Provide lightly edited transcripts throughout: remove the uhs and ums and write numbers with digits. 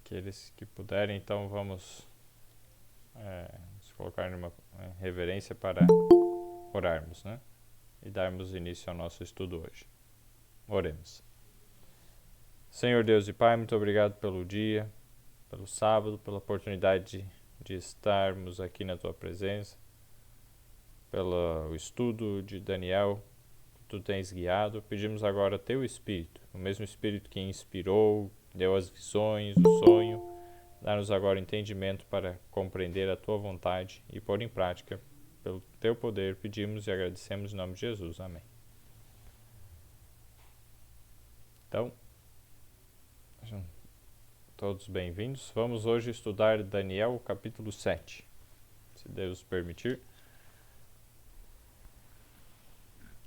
Aqueles que puderem, então vamos nos colocar numa reverência para orarmos, né? E darmos início ao nosso estudo hoje. Oremos. Senhor Deus e Pai, muito obrigado pelo dia, pelo sábado, pela oportunidade de estarmos aqui na Tua presença, pelo estudo de Daniel que Tu tens guiado. Pedimos agora Teu Espírito, o mesmo Espírito que inspirou, deu as visões, o sonho. Dá-nos agora entendimento para compreender a Tua vontade e pôr em prática. Pelo Teu poder, pedimos e agradecemos em nome de Jesus. Amém. Então, todos bem-vindos. Vamos hoje estudar Daniel, capítulo 7, se Deus permitir.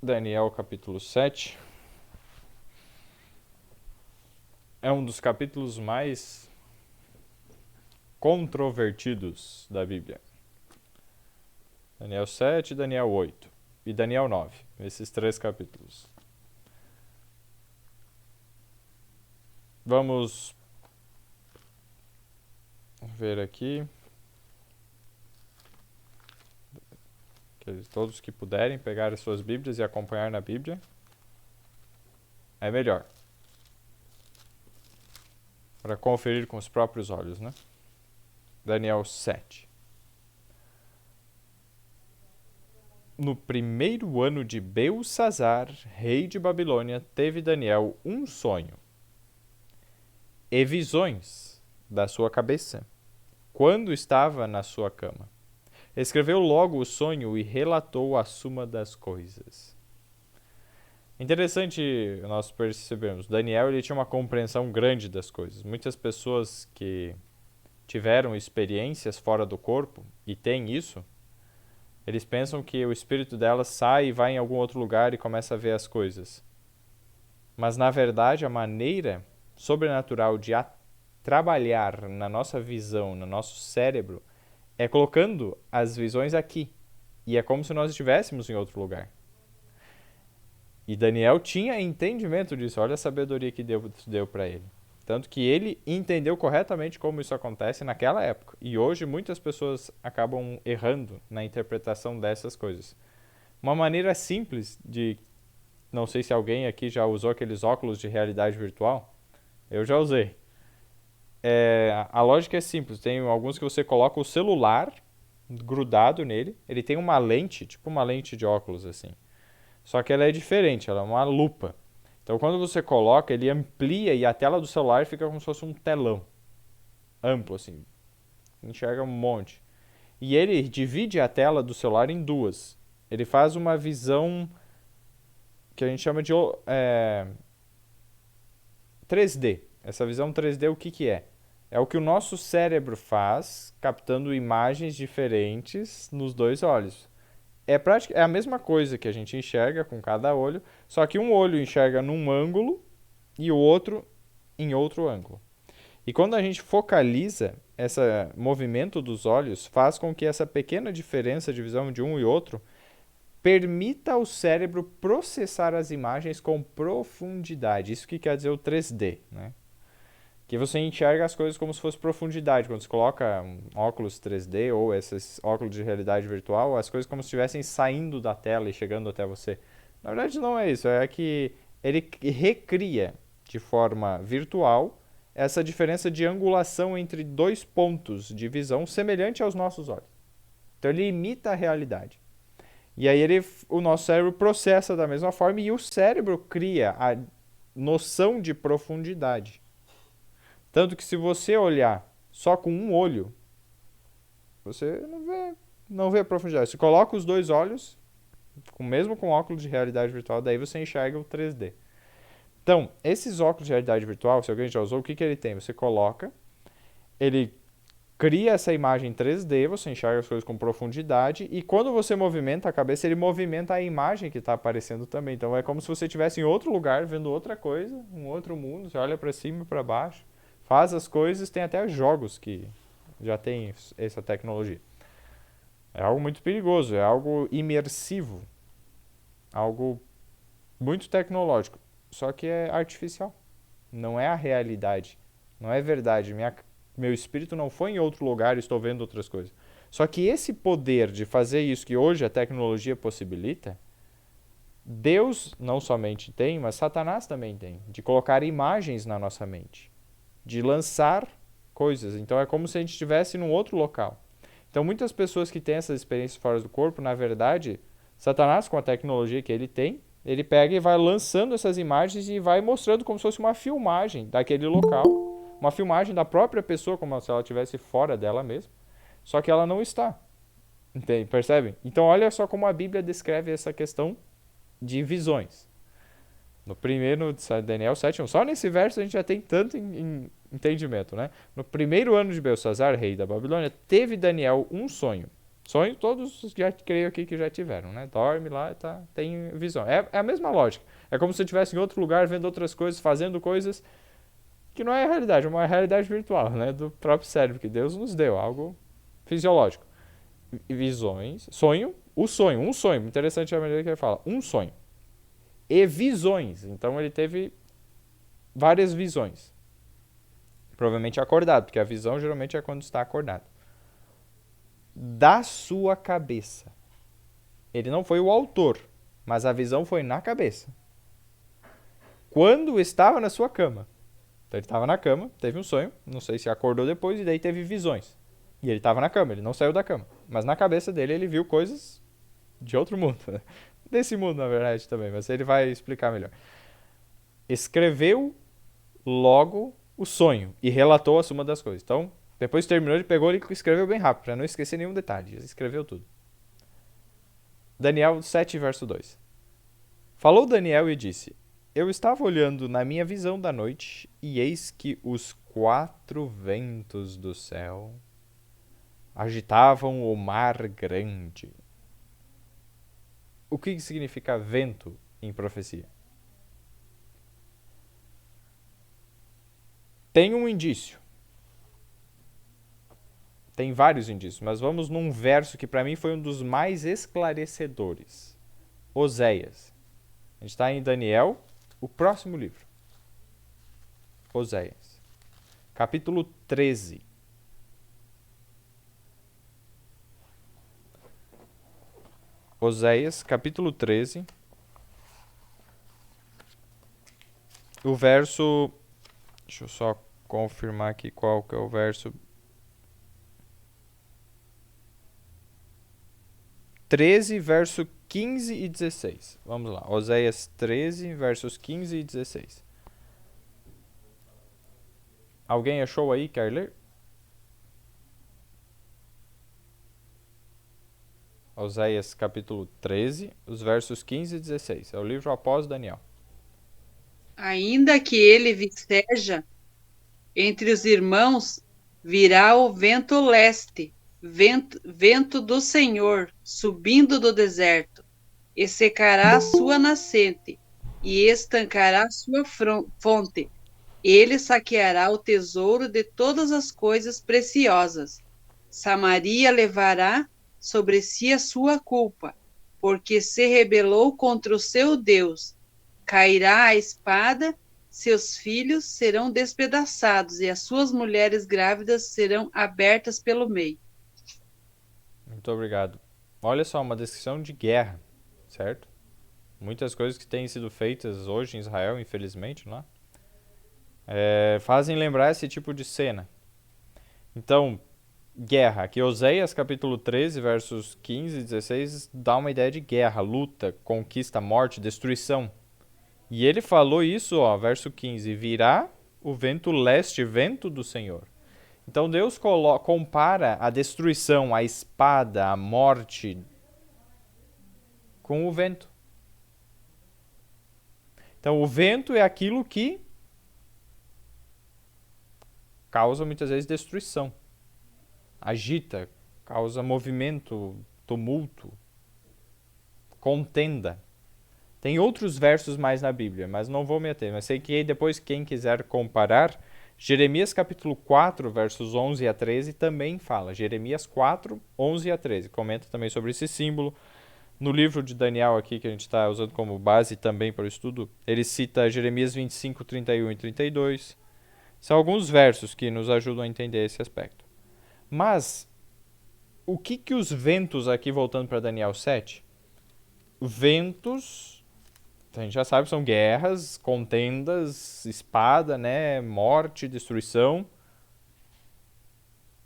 Daniel, capítulo 7, é um dos capítulos mais controvertidos da Bíblia. Daniel 7, Daniel 8 e Daniel 9, esses 3 capítulos. Vamos ver aqui. Todos que puderem pegar as suas Bíblias e acompanhar na Bíblia, é melhor. Para conferir com os próprios olhos, né? Daniel 7. No primeiro ano de Belsazar, rei de Babilônia, teve Daniel um sonho e visões da sua cabeça, quando estava na sua cama. Escreveu logo o sonho e relatou a suma das coisas. Interessante nós percebemos, Daniel ele tinha uma compreensão grande das coisas. Muitas pessoas que tiveram experiências fora do corpo e têm isso, eles pensam que o espírito delas sai e vai em algum outro lugar e começa a ver as coisas. Mas, na verdade, a maneira sobrenatural de trabalhar na nossa visão, no nosso cérebro, é colocando as visões aqui. E é como se nós estivéssemos em outro lugar. E Daniel tinha entendimento disso. Olha a sabedoria que Deus deu para ele. Tanto que ele entendeu corretamente como isso acontece naquela época. E hoje muitas pessoas acabam errando na interpretação dessas coisas. Uma maneira simples de... Não sei se alguém aqui já usou aqueles óculos de realidade virtual. Eu já usei. A lógica é simples. Tem alguns que você coloca o celular grudado nele. Ele tem uma lente, tipo uma lente de óculos assim. Só que ela é diferente, ela é uma lupa. Então quando você coloca, ele amplia e a tela do celular fica como se fosse um telão. Amplo assim. Enxerga um monte. E ele divide a tela do celular em duas. Ele faz uma visão que a gente chama de 3D. Essa visão 3D o que é? É o que o nosso cérebro faz, captando imagens diferentes nos dois olhos. É a mesma coisa que a gente enxerga com cada olho, só que um olho enxerga num ângulo e o outro em outro ângulo. E quando a gente focaliza, esse movimento dos olhos faz com que essa pequena diferença de visão de um e outro permita ao cérebro processar as imagens com profundidade. Isso que quer dizer o 3D, né? Que você enxerga as coisas como se fosse profundidade. Quando você coloca um óculos 3D ou esses óculos de realidade virtual, as coisas como se estivessem saindo da tela e chegando até você. Na verdade não é isso, é que ele recria de forma virtual essa diferença de angulação entre dois pontos de visão semelhante aos nossos olhos. Então ele imita a realidade. E aí o nosso cérebro processa da mesma forma e o cérebro cria a noção de profundidade. Tanto que se você olhar só com um olho, você não vê a profundidade. Você coloca os dois olhos, mesmo com óculos de realidade virtual, daí você enxerga o 3D. Então, esses óculos de realidade virtual, se alguém já usou, o que ele tem? Você coloca, ele cria essa imagem 3D, você enxerga as coisas com profundidade, e quando você movimenta a cabeça, ele movimenta a imagem que está aparecendo também. Então é como se você estivesse em outro lugar, vendo outra coisa, um outro mundo, você olha para cima e para baixo. Faz as coisas, tem até jogos que já tem essa tecnologia. É algo muito perigoso, é algo imersivo, algo muito tecnológico, só que é artificial. Não é a realidade, não é verdade. meu espírito não foi em outro lugar e estou vendo outras coisas. Só que esse poder de fazer isso que hoje a tecnologia possibilita, Deus não somente tem, mas Satanás também tem, de colocar imagens na nossa mente, de lançar coisas. Então é como se a gente estivesse num outro local. Então muitas pessoas que têm essas experiências fora do corpo, na verdade, Satanás, com a tecnologia que ele tem, ele pega e vai lançando essas imagens e vai mostrando como se fosse uma filmagem daquele local, uma filmagem da própria pessoa, como se ela estivesse fora dela mesma, só que ela não está. Entende? Percebe? Então olha só como a Bíblia descreve essa questão de visões. No primeiro, Daniel 7, só nesse verso a gente já tem tanto entendimento, né? No primeiro ano de Belsazar, rei da Babilônia, teve Daniel um sonho. Sonho todos já creio aqui que já tiveram, né? Dorme lá, tá, tem visão. É a mesma lógica. É como se você estivesse em outro lugar, vendo outras coisas, fazendo coisas que não é a realidade, é uma realidade virtual, né? Do próprio cérebro que Deus nos deu, algo fisiológico. Visões, sonho, um sonho. Interessante a maneira que ele fala, um sonho. E visões. Então ele teve várias visões. Provavelmente acordado, porque a visão geralmente é quando está acordado. Da sua cabeça. Ele não foi o autor, mas a visão foi na cabeça. Quando estava na sua cama. Então ele estava na cama, teve um sonho, não sei se acordou depois, e daí teve visões. E ele estava na cama, ele não saiu da cama. Mas na cabeça dele ele viu coisas de outro mundo. Desse mundo, na verdade, também, mas ele vai explicar melhor. Escreveu logo o sonho e relatou a suma das coisas. Então, depois que terminou, ele pegou e escreveu bem rápido, para não esquecer nenhum detalhe. Ele escreveu tudo. Daniel 7, verso 2. Falou Daniel e disse: Eu estava olhando na minha visão da noite, e eis que os 4 ventos do céu agitavam o mar grande. O que significa vento em profecia? Tem um indício. Tem vários indícios, mas vamos num verso que para mim foi um dos mais esclarecedores. Oséias. A gente está em Daniel, o próximo livro. Oséias. Capítulo 13. Oséias, capítulo 13. O verso... Deixa eu só confirmar aqui qual que é o verso. 13, verso 15 e 16. Vamos lá. Oséias 13, versos 15 e 16. Alguém achou aí? Quer ler? Oséias capítulo 13, os versos 15 e 16. É o livro após Daniel. Ainda que ele viceja entre os irmãos, virá o vento leste, vento do Senhor, subindo do deserto, e secará a sua nascente, e estancará sua fonte. Ele saqueará o tesouro de todas as coisas preciosas. Samaria levará sobre si a sua culpa, porque se rebelou contra o seu Deus. Cairá a espada, seus filhos serão despedaçados e as suas mulheres grávidas serão abertas pelo meio. Muito obrigado. Olha só, uma descrição de guerra, certo? Muitas coisas que têm sido feitas hoje em Israel, infelizmente, não é? Fazem lembrar esse tipo de cena. Então, guerra. Aqui Oséias capítulo 13, versos 15 e 16, dá uma ideia de guerra, luta, conquista, morte, destruição. E ele falou isso, ó, verso 15, virá o vento leste, vento do Senhor. Então Deus compara a destruição, a espada, a morte com o vento. Então o vento é aquilo que causa muitas vezes destruição. Agita, causa movimento, tumulto, contenda. Tem outros versos mais na Bíblia, mas não vou me ater. Mas sei que depois quem quiser comparar, Jeremias capítulo 4, versos 11 a 13 também fala. Jeremias 4, 11 a 13. Comenta também sobre esse símbolo. No livro de Daniel aqui, que a gente está usando como base também para o estudo, ele cita Jeremias 25, 31 e 32. São alguns versos que nos ajudam a entender esse aspecto. Mas, o que os ventos, aqui voltando para Daniel 7, ventos, a gente já sabe, são guerras, contendas, espada, né, morte, destruição.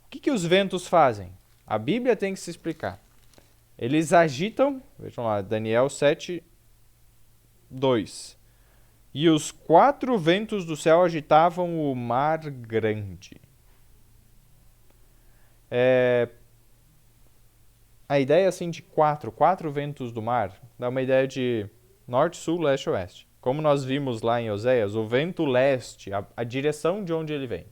O que os ventos fazem? A Bíblia tem que se explicar. Eles agitam, vejam lá, Daniel 7, 2. E os 4 ventos do céu agitavam o mar grande. A ideia assim de quatro ventos do mar, dá uma ideia de norte, sul, leste, oeste. Como nós vimos lá em Oséias, o vento leste, a direção de onde ele vem.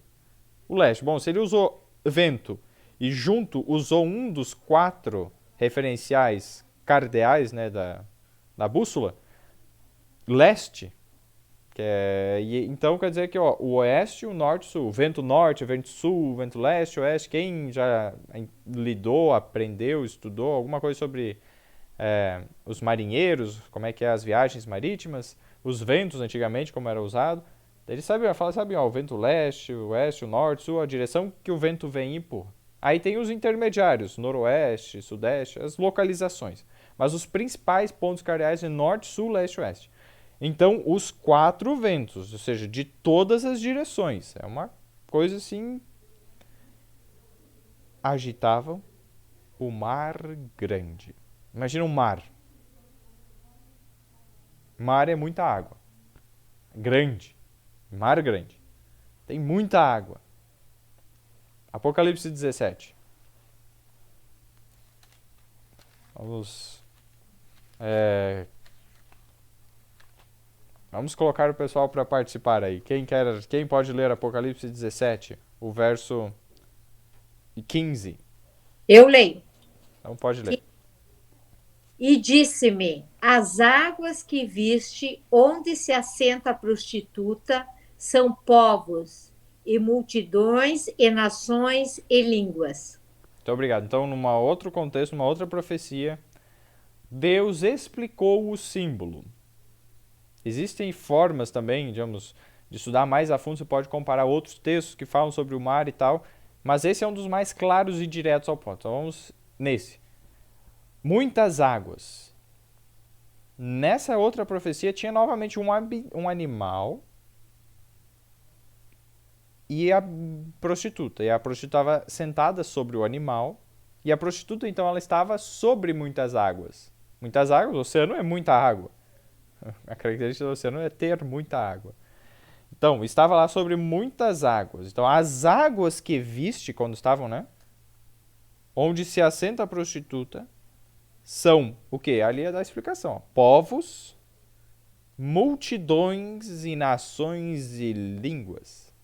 O leste, bom, se ele usou vento e junto usou um dos 4 referenciais cardeais, né, da bússola, leste, então quer dizer que o oeste, o norte, o sul, vento norte, vento sul, vento leste, oeste, quem já lidou, aprendeu, estudou alguma coisa sobre os marinheiros, como é que é as viagens marítimas, os ventos antigamente, como era usado, eles sabiam, o vento leste, o oeste, o norte, o sul, a direção que o vento vem e empurra. Aí tem os intermediários, noroeste, sudeste, as localizações. Mas os principais pontos cardeais é norte, sul, leste e oeste. Então, os 4 ventos, ou seja, de todas as direções, é uma coisa assim, agitavam o mar grande. Imagina um mar. Mar é muita água. Grande. Mar grande. Tem muita água. Apocalipse 17. Vamos Vamos colocar o pessoal para participar aí. Quem pode ler Apocalipse 17, o verso 15? Eu leio. Então pode ler. E disse-me: as águas que viste, onde se assenta a prostituta, são povos e multidões e nações e línguas. Muito obrigado. Então, num outro contexto, numa outra profecia, Deus explicou o símbolo. Existem formas também, digamos, de estudar mais a fundo. Você pode comparar outros textos que falam sobre o mar e tal, mas esse é um dos mais claros e diretos ao ponto. Então vamos nesse. Muitas águas. Nessa outra profecia tinha novamente um animal e a prostituta. E a prostituta estava sentada sobre o animal e a prostituta, então, ela estava sobre muitas águas. Muitas águas, o oceano é muita água. A característica do oceano é ter muita água. Então, estava lá sobre muitas águas. Então, as águas que viste quando estavam, né? Onde se assenta a prostituta, são o quê? Ali é da explicação. Ó. Povos, multidões e nações e línguas.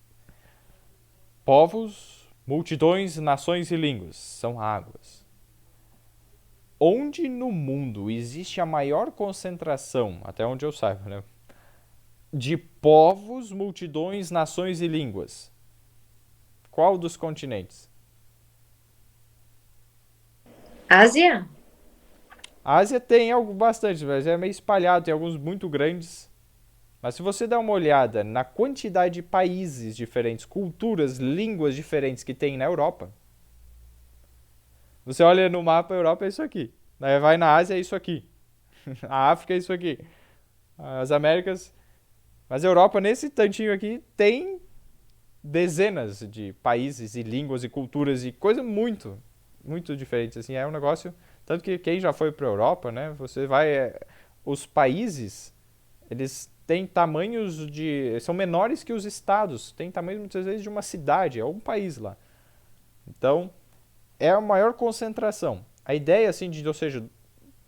Povos, multidões, nações e línguas. São águas. Onde no mundo existe a maior concentração, até onde eu saiba, né, de povos, multidões, nações e línguas? Qual dos continentes? Ásia? A Ásia tem algo bastante, mas é meio espalhado, tem alguns muito grandes. Mas se você dá uma olhada na quantidade de países diferentes, culturas, línguas diferentes que tem na Europa, você olha no mapa, a Europa é isso aqui. Vai na Ásia, é isso aqui. A África é isso aqui. As Américas. Mas a Europa, nesse tantinho aqui, tem dezenas de países e línguas e culturas e coisas muito, muito diferentes. Assim, é um negócio. Tanto que quem já foi para a Europa, né? Você vai. Os países, eles têm tamanhos de. São menores que os estados. Tem tamanho, muitas vezes, de uma cidade. É um país lá. Então, é a maior concentração. A ideia, assim, ou seja,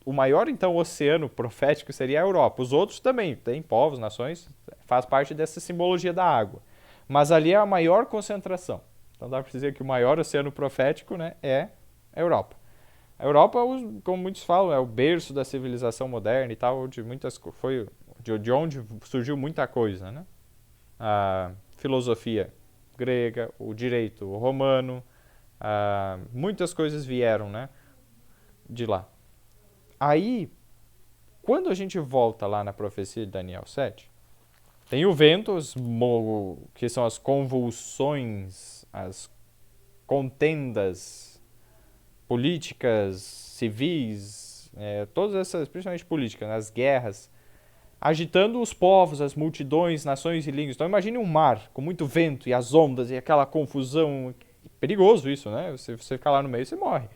o maior, então, oceano profético seria a Europa. Os outros também, tem povos, nações, faz parte dessa simbologia da água. Mas ali é a maior concentração. Então dá para dizer que o maior oceano profético, né, é a Europa. A Europa, como muitos falam, é o berço da civilização moderna e tal, foi de onde surgiu muita coisa, né? A filosofia grega, o direito romano, muitas coisas vieram, né, de lá. Aí, quando a gente volta lá na profecia de Daniel 7, Tem o vento, que são as convulsões, as contendas políticas, civis, todas essas, principalmente políticas, as guerras, agitando os povos, as multidões, nações e línguas. Então imagine um mar com muito vento e as ondas e aquela confusão. Perigoso isso, né? Se você ficar lá no meio, você morre.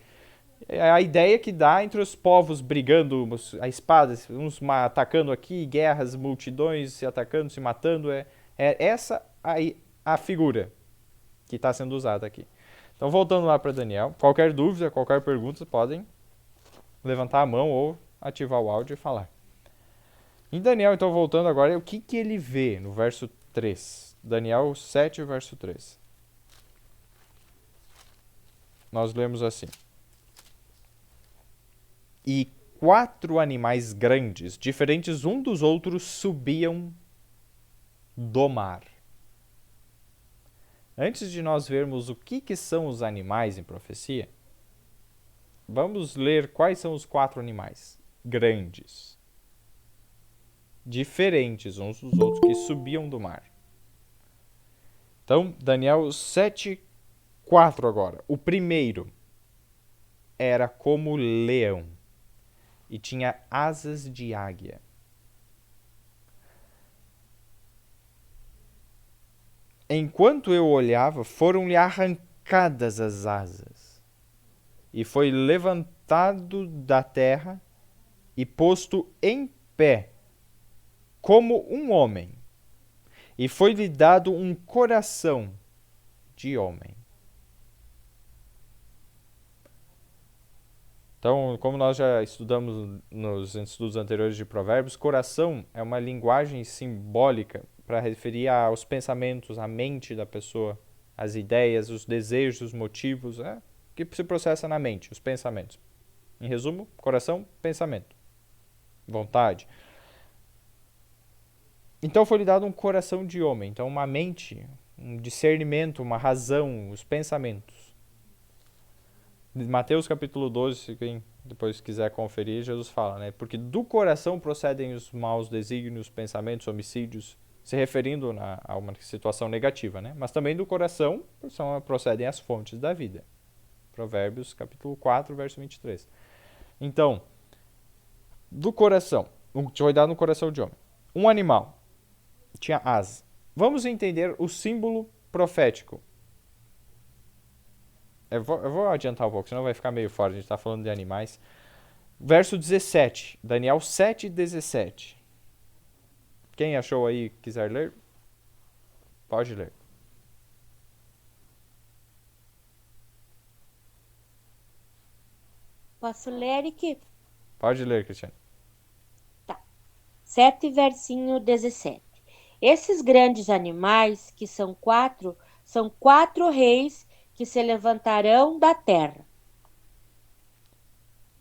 É a ideia que dá entre os povos brigando, a espada, uns atacando aqui, guerras, multidões se atacando, se matando. É essa aí a figura que está sendo usada aqui. Então, voltando lá para Daniel, qualquer dúvida, qualquer pergunta, podem levantar a mão ou ativar o áudio e falar. Em Daniel, então, voltando agora, o que ele vê no verso 3? Daniel 7, verso 3. Nós lemos assim. E 4 animais grandes, diferentes um dos outros, subiam do mar. Antes de nós vermos o que são os animais em profecia, vamos ler quais são os 4 animais grandes, diferentes uns dos outros, que subiam do mar. Então, Daniel 7, 4 agora. O primeiro era como leão e tinha asas de águia. Enquanto eu olhava, foram-lhe arrancadas as asas, e foi levantado da terra e posto em pé, como um homem, e foi-lhe dado um coração de homem. Então, como nós já estudamos nos estudos anteriores de Provérbios, coração é uma linguagem simbólica para referir aos pensamentos, à mente da pessoa, as ideias, os desejos, os motivos, que se processa na mente, os pensamentos. Em resumo, coração, pensamento, vontade. Então foi lhe dado um coração de homem, então uma mente, um discernimento, uma razão, os pensamentos. Mateus capítulo 12, se quem depois quiser conferir, Jesus fala, né? Porque do coração procedem os maus desígnios, pensamentos, homicídios, se referindo a uma situação negativa, né? Mas também do coração procedem as fontes da vida. Provérbios capítulo 4, verso 23. Então, do coração, foi dado no coração de homem. Um animal tinha asa. Vamos entender o símbolo profético. Eu vou adiantar um pouco, senão vai ficar meio fora, a gente está falando de animais. Verso 17, Daniel 7, 17. Quem achou aí quiser ler? Pode ler. Posso ler, Eric? Pode ler, Cristiane. Tá. 7, versinho 17. Esses grandes animais, que são 4 reis que se levantarão da terra.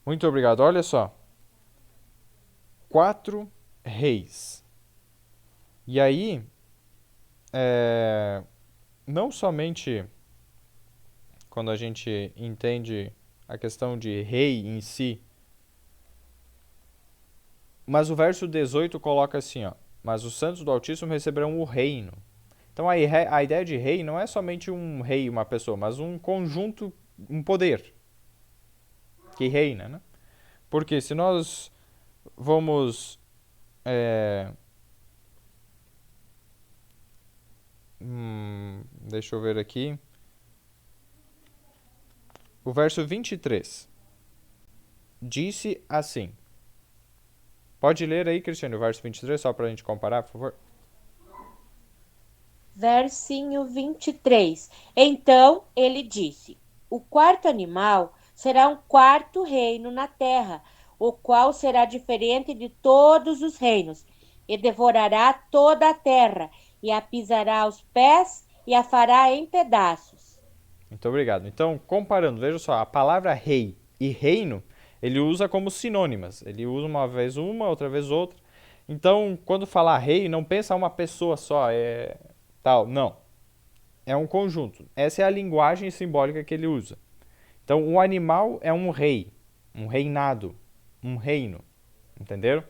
Muito obrigado. Olha só. 4 reis. E aí, não somente quando a gente entende a questão de rei em si, mas o verso 18 coloca assim, ó, mas os santos do Altíssimo receberão o reino. Então a ideia de rei não é somente um rei, uma pessoa, mas um conjunto, um poder que reina, né? Porque se nós vamos deixa eu ver aqui. O verso 23 disse assim. Pode ler aí, Cristiane, o verso 23, só para a gente comparar, por favor. Versinho 23. Então ele disse: o quarto animal será um quarto reino na terra, o qual será diferente de todos os reinos, e devorará toda a terra, e a pisará aos pés, e a fará em pedaços. Muito obrigado. Então, comparando, veja só, a palavra rei e reino, ele usa como sinônimas. Ele usa uma vez uma, outra vez outra. Então, quando falar rei, não pensa uma pessoa só, tal, não. É um conjunto. Essa é a linguagem simbólica que ele usa. Então, um animal é um rei, um reinado, um reino. Entenderam?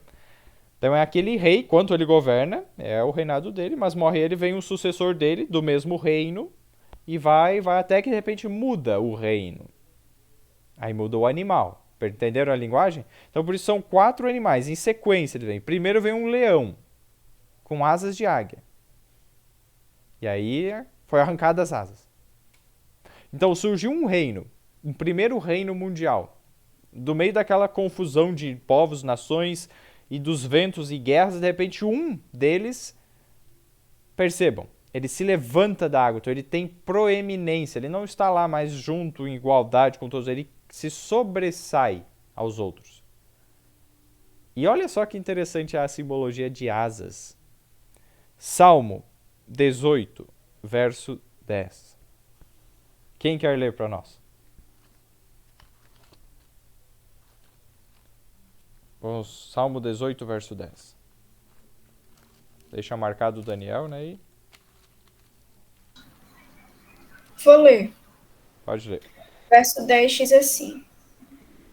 Então é aquele rei, quanto ele governa, é o reinado dele, mas morre ele, vem um sucessor dele, do mesmo reino, e vai até que de repente muda o reino. Aí muda o animal. Entenderam a linguagem? Então por isso são 4 animais, em sequência ele vem. Primeiro vem um leão, com asas de águia. E aí foi arrancadas as asas. Então surgiu um reino, um primeiro reino mundial. Do meio daquela confusão de povos, nações e dos ventos e guerras, de repente um deles, percebam, ele se levanta da água, então ele tem proeminência, ele não está lá mais junto em igualdade com todos, ele se sobressai aos outros. E olha só que interessante a simbologia de asas. Salmo 18, verso 10. Quem quer ler para nós? Vamos, Salmo 18, verso 10. Deixa marcado o Daniel, né? E Vou ler. pode ler. Verso 10 diz assim: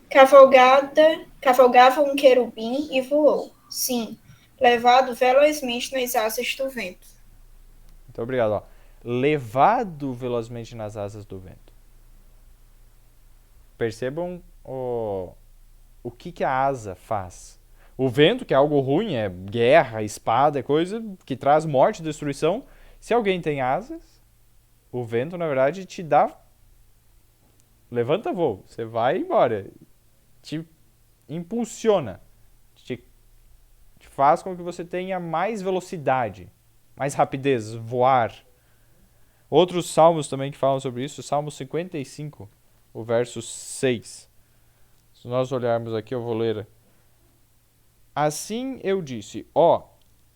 Cavalgava um querubim e voou. Sim, levado velozmente nas asas do vento. Muito obrigado. Ó. Levado velozmente nas asas do vento. Percebam o que a asa faz. O vento, que é algo ruim, é guerra, espada, é coisa que traz morte e destruição. Se alguém tem asas, o vento, na verdade, te dá... Levanta voo. Você vai embora. Te impulsiona. Te faz com que você tenha mais velocidade, mais rapidez, voar. Outros salmos também que falam sobre isso. Salmo 55, o verso 6. Se nós olharmos aqui, eu vou ler. Assim eu disse,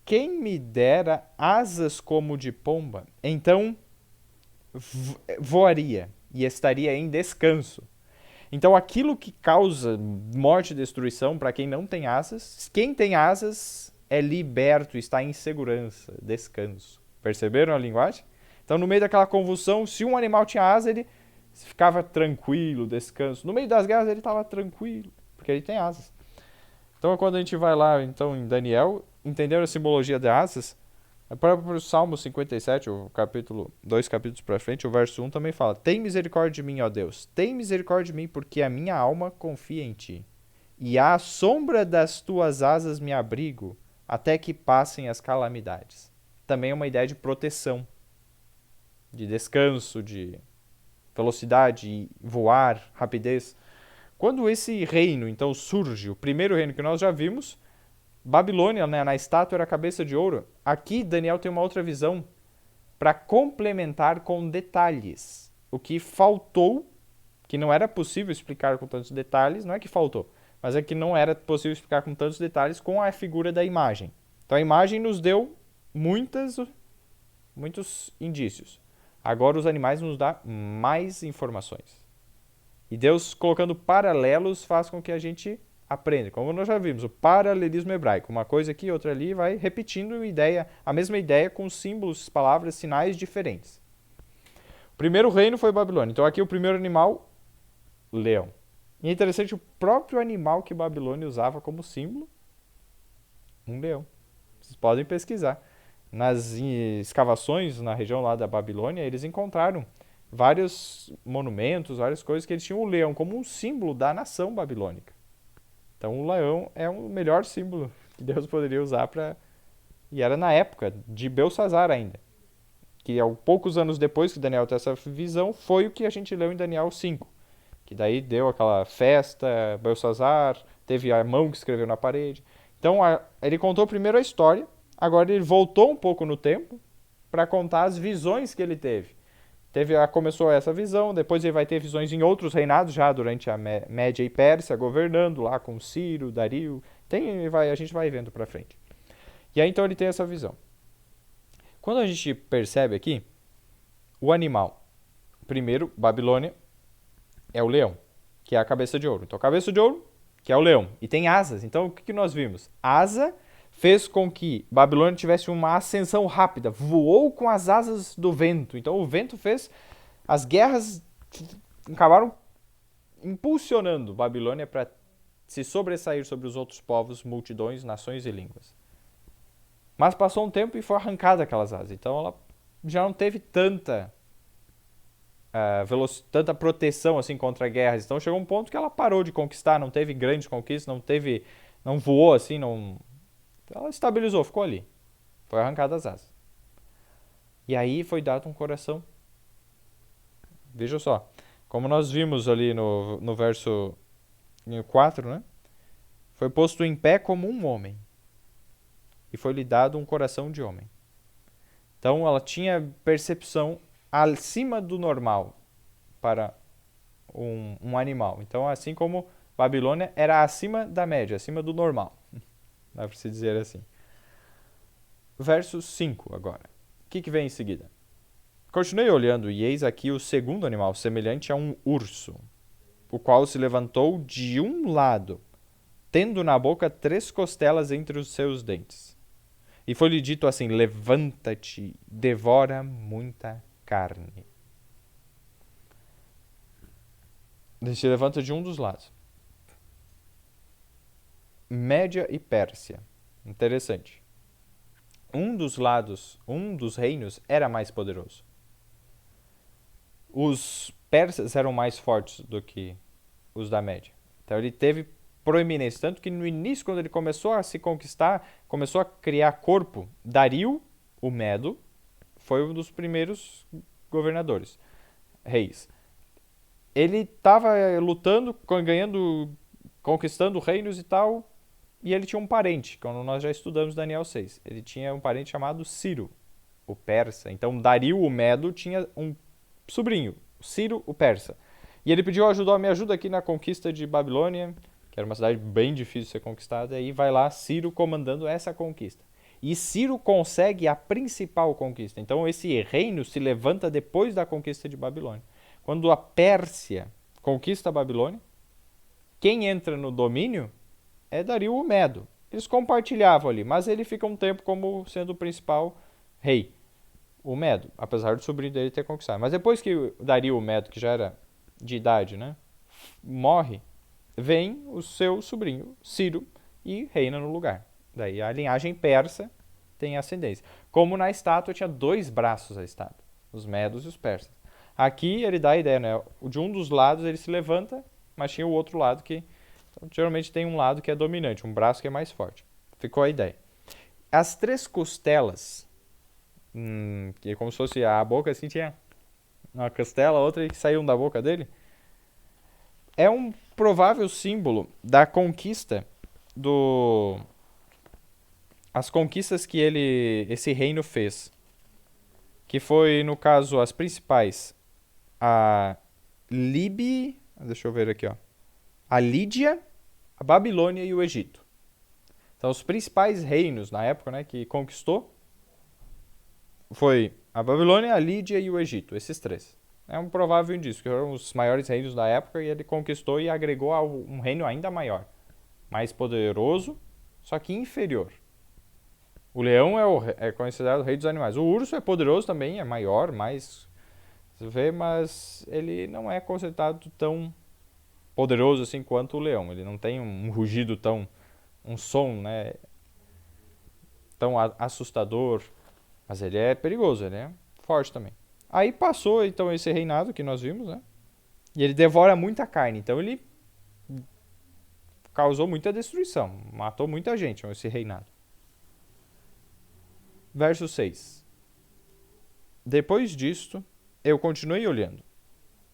quem me dera asas como de pomba, então voaria e estaria em descanso. Então aquilo que causa morte e destruição para quem não tem asas, quem tem asas é liberto, está em segurança, descanso. Perceberam a linguagem? Então no meio daquela convulsão, se um animal tinha asa, ele ficava tranquilo, descanso. No meio das guerras ele estava tranquilo, porque ele tem asas. Então quando a gente vai lá então em Daniel, entenderam a simbologia de asas? O próprio Salmo 57, o capítulo 2 capítulos para frente, o verso 1 também fala: Tem misericórdia de mim, ó Deus, tem misericórdia de mim, porque a minha alma confia em ti. E à sombra das tuas asas me abrigo, até que passem as calamidades. Também é uma ideia de proteção, de descanso, de velocidade, voar, rapidez. Quando esse reino, então, surge, o primeiro reino que nós já vimos, Babilônia, né, na estátua era a cabeça de ouro. Aqui, Daniel tem uma outra visão para complementar com detalhes. O que faltou, que não era possível explicar com tantos detalhes, não é que faltou, mas é que não era possível explicar com tantos detalhes com a figura da imagem. Então a imagem nos deu muitos indícios. Agora os animais nos dão mais informações. E Deus, colocando paralelos, faz com que a gente aprenda. Como nós já vimos, o paralelismo hebraico. Uma coisa aqui, outra ali, vai repetindo a mesma ideia com símbolos, palavras, sinais diferentes. O primeiro reino foi Babilônia. Então aqui o primeiro animal, leão. E é interessante, o próprio animal que Babilônia usava como símbolo, um leão. Vocês podem pesquisar. Nas escavações na região lá da Babilônia, eles encontraram vários monumentos, várias coisas que eles tinham o leão como um símbolo da nação babilônica. Então o leão é o melhor símbolo que Deus poderia usar para... E era na época de Belsassar ainda. Que poucos anos depois que Daniel teve essa visão, foi o que a gente leu em Daniel 5. Que daí deu aquela festa, Belsassar, teve a mão que escreveu na parede. Então ele contou primeiro a história, agora ele voltou um pouco no tempo para contar as visões que ele teve. Começou essa visão, depois ele vai ter visões em outros reinados, já durante a Média e Pérsia, governando lá com Ciro, Dario. A gente vai vendo para frente. E aí então ele tem essa visão. Quando a gente percebe aqui, o animal, primeiro, Babilônia, é o leão, que é a cabeça de ouro. Então a cabeça de ouro, que é o leão, e tem asas. Então o que nós vimos? Asa fez com que Babilônia tivesse uma ascensão rápida, voou com as asas do vento. Então o vento fez, as guerras acabaram impulsionando Babilônia para se sobressair sobre os outros povos, multidões, nações e línguas. Mas passou um tempo e foi arrancada aquelas asas. Então ela já não teve tanta tanta proteção assim contra guerras. Então chegou um ponto que ela parou de conquistar, não teve grandes conquistas, não voou assim, ela estabilizou, ficou ali. Foi arrancada as asas. E aí foi dado um coração. Veja só, como nós vimos ali no verso 4, né? Foi posto em pé como um homem. E foi-lhe dado um coração de homem. Então ela tinha percepção acima do normal para um animal. Então, assim como Babilônia era acima da média, acima do normal. Dá para se dizer assim. Verso 5 agora. O que vem em seguida? Continuei olhando, e eis aqui o segundo animal, semelhante a um urso, o qual se levantou de um lado, tendo na boca 3 costelas entre os seus dentes. E foi-lhe dito assim: levanta-te, devora muita carne. Ele se levanta de um dos lados. Média e Pérsia. Interessante. Um dos reinos era mais poderoso. Os persas eram mais fortes do que os da Média. Então ele teve proeminência. Tanto que no início, quando ele começou a se conquistar, começou a criar corpo, Dario, o Medo, foi um dos primeiros governadores, reis. Ele estava lutando, conquistando reinos e tal, e ele tinha um parente, como nós já estudamos Daniel 6. Ele tinha um parente chamado Ciro, o persa. Então Dario, o Medo, tinha um sobrinho, Ciro, o persa. E ele pediu ajuda, me ajuda aqui na conquista de Babilônia, que era uma cidade bem difícil de ser conquistada, e vai lá Ciro comandando essa conquista. E Ciro consegue a principal conquista. Então esse reino se levanta depois da conquista de Babilônia. Quando a Pérsia conquista a Babilônia, quem entra no domínio é Dario o Medo. Eles compartilhavam ali, mas ele fica um tempo como sendo o principal rei, o Medo, apesar do sobrinho dele ter conquistado. Mas depois que Dario o Medo, que já era de idade, né, morre, vem o seu sobrinho, Ciro, e reina no lugar. Daí a linhagem persa tem ascendência. Como na estátua tinha 2 braços a estátua, os medos e os persas. Aqui ele dá a ideia, né? De um dos lados ele se levanta, mas tinha o outro lado que... Então, geralmente tem um lado que é dominante, um braço que é mais forte. Ficou a ideia. As 3 costelas, que é como se fosse a boca assim, tinha uma costela, outra que saíam da boca dele, é um provável símbolo da conquista as conquistas que esse reino fez. Que foi, no caso, as principais. A deixa eu ver aqui, ó. A Lídia, a Babilônia e o Egito. Então, os principais reinos na época, né, que conquistou foi a Babilônia, a Lídia e o Egito, esses 3. É um provável indício, que eram os maiores reinos da época, e ele conquistou e agregou a um reino ainda maior, mais poderoso, só que inferior. O leão é considerado o rei dos animais. O urso é poderoso também, é maior, mais... Você vê, mas ele não é considerado tão poderoso assim quanto o leão. Ele não tem um rugido um som, né, tão assustador, mas ele é perigoso, ele é forte também. Aí passou então esse reinado que nós vimos, né? E ele devora muita carne, então ele causou muita destruição, matou muita gente esse reinado. Verso 6. Depois disto, eu continuei olhando,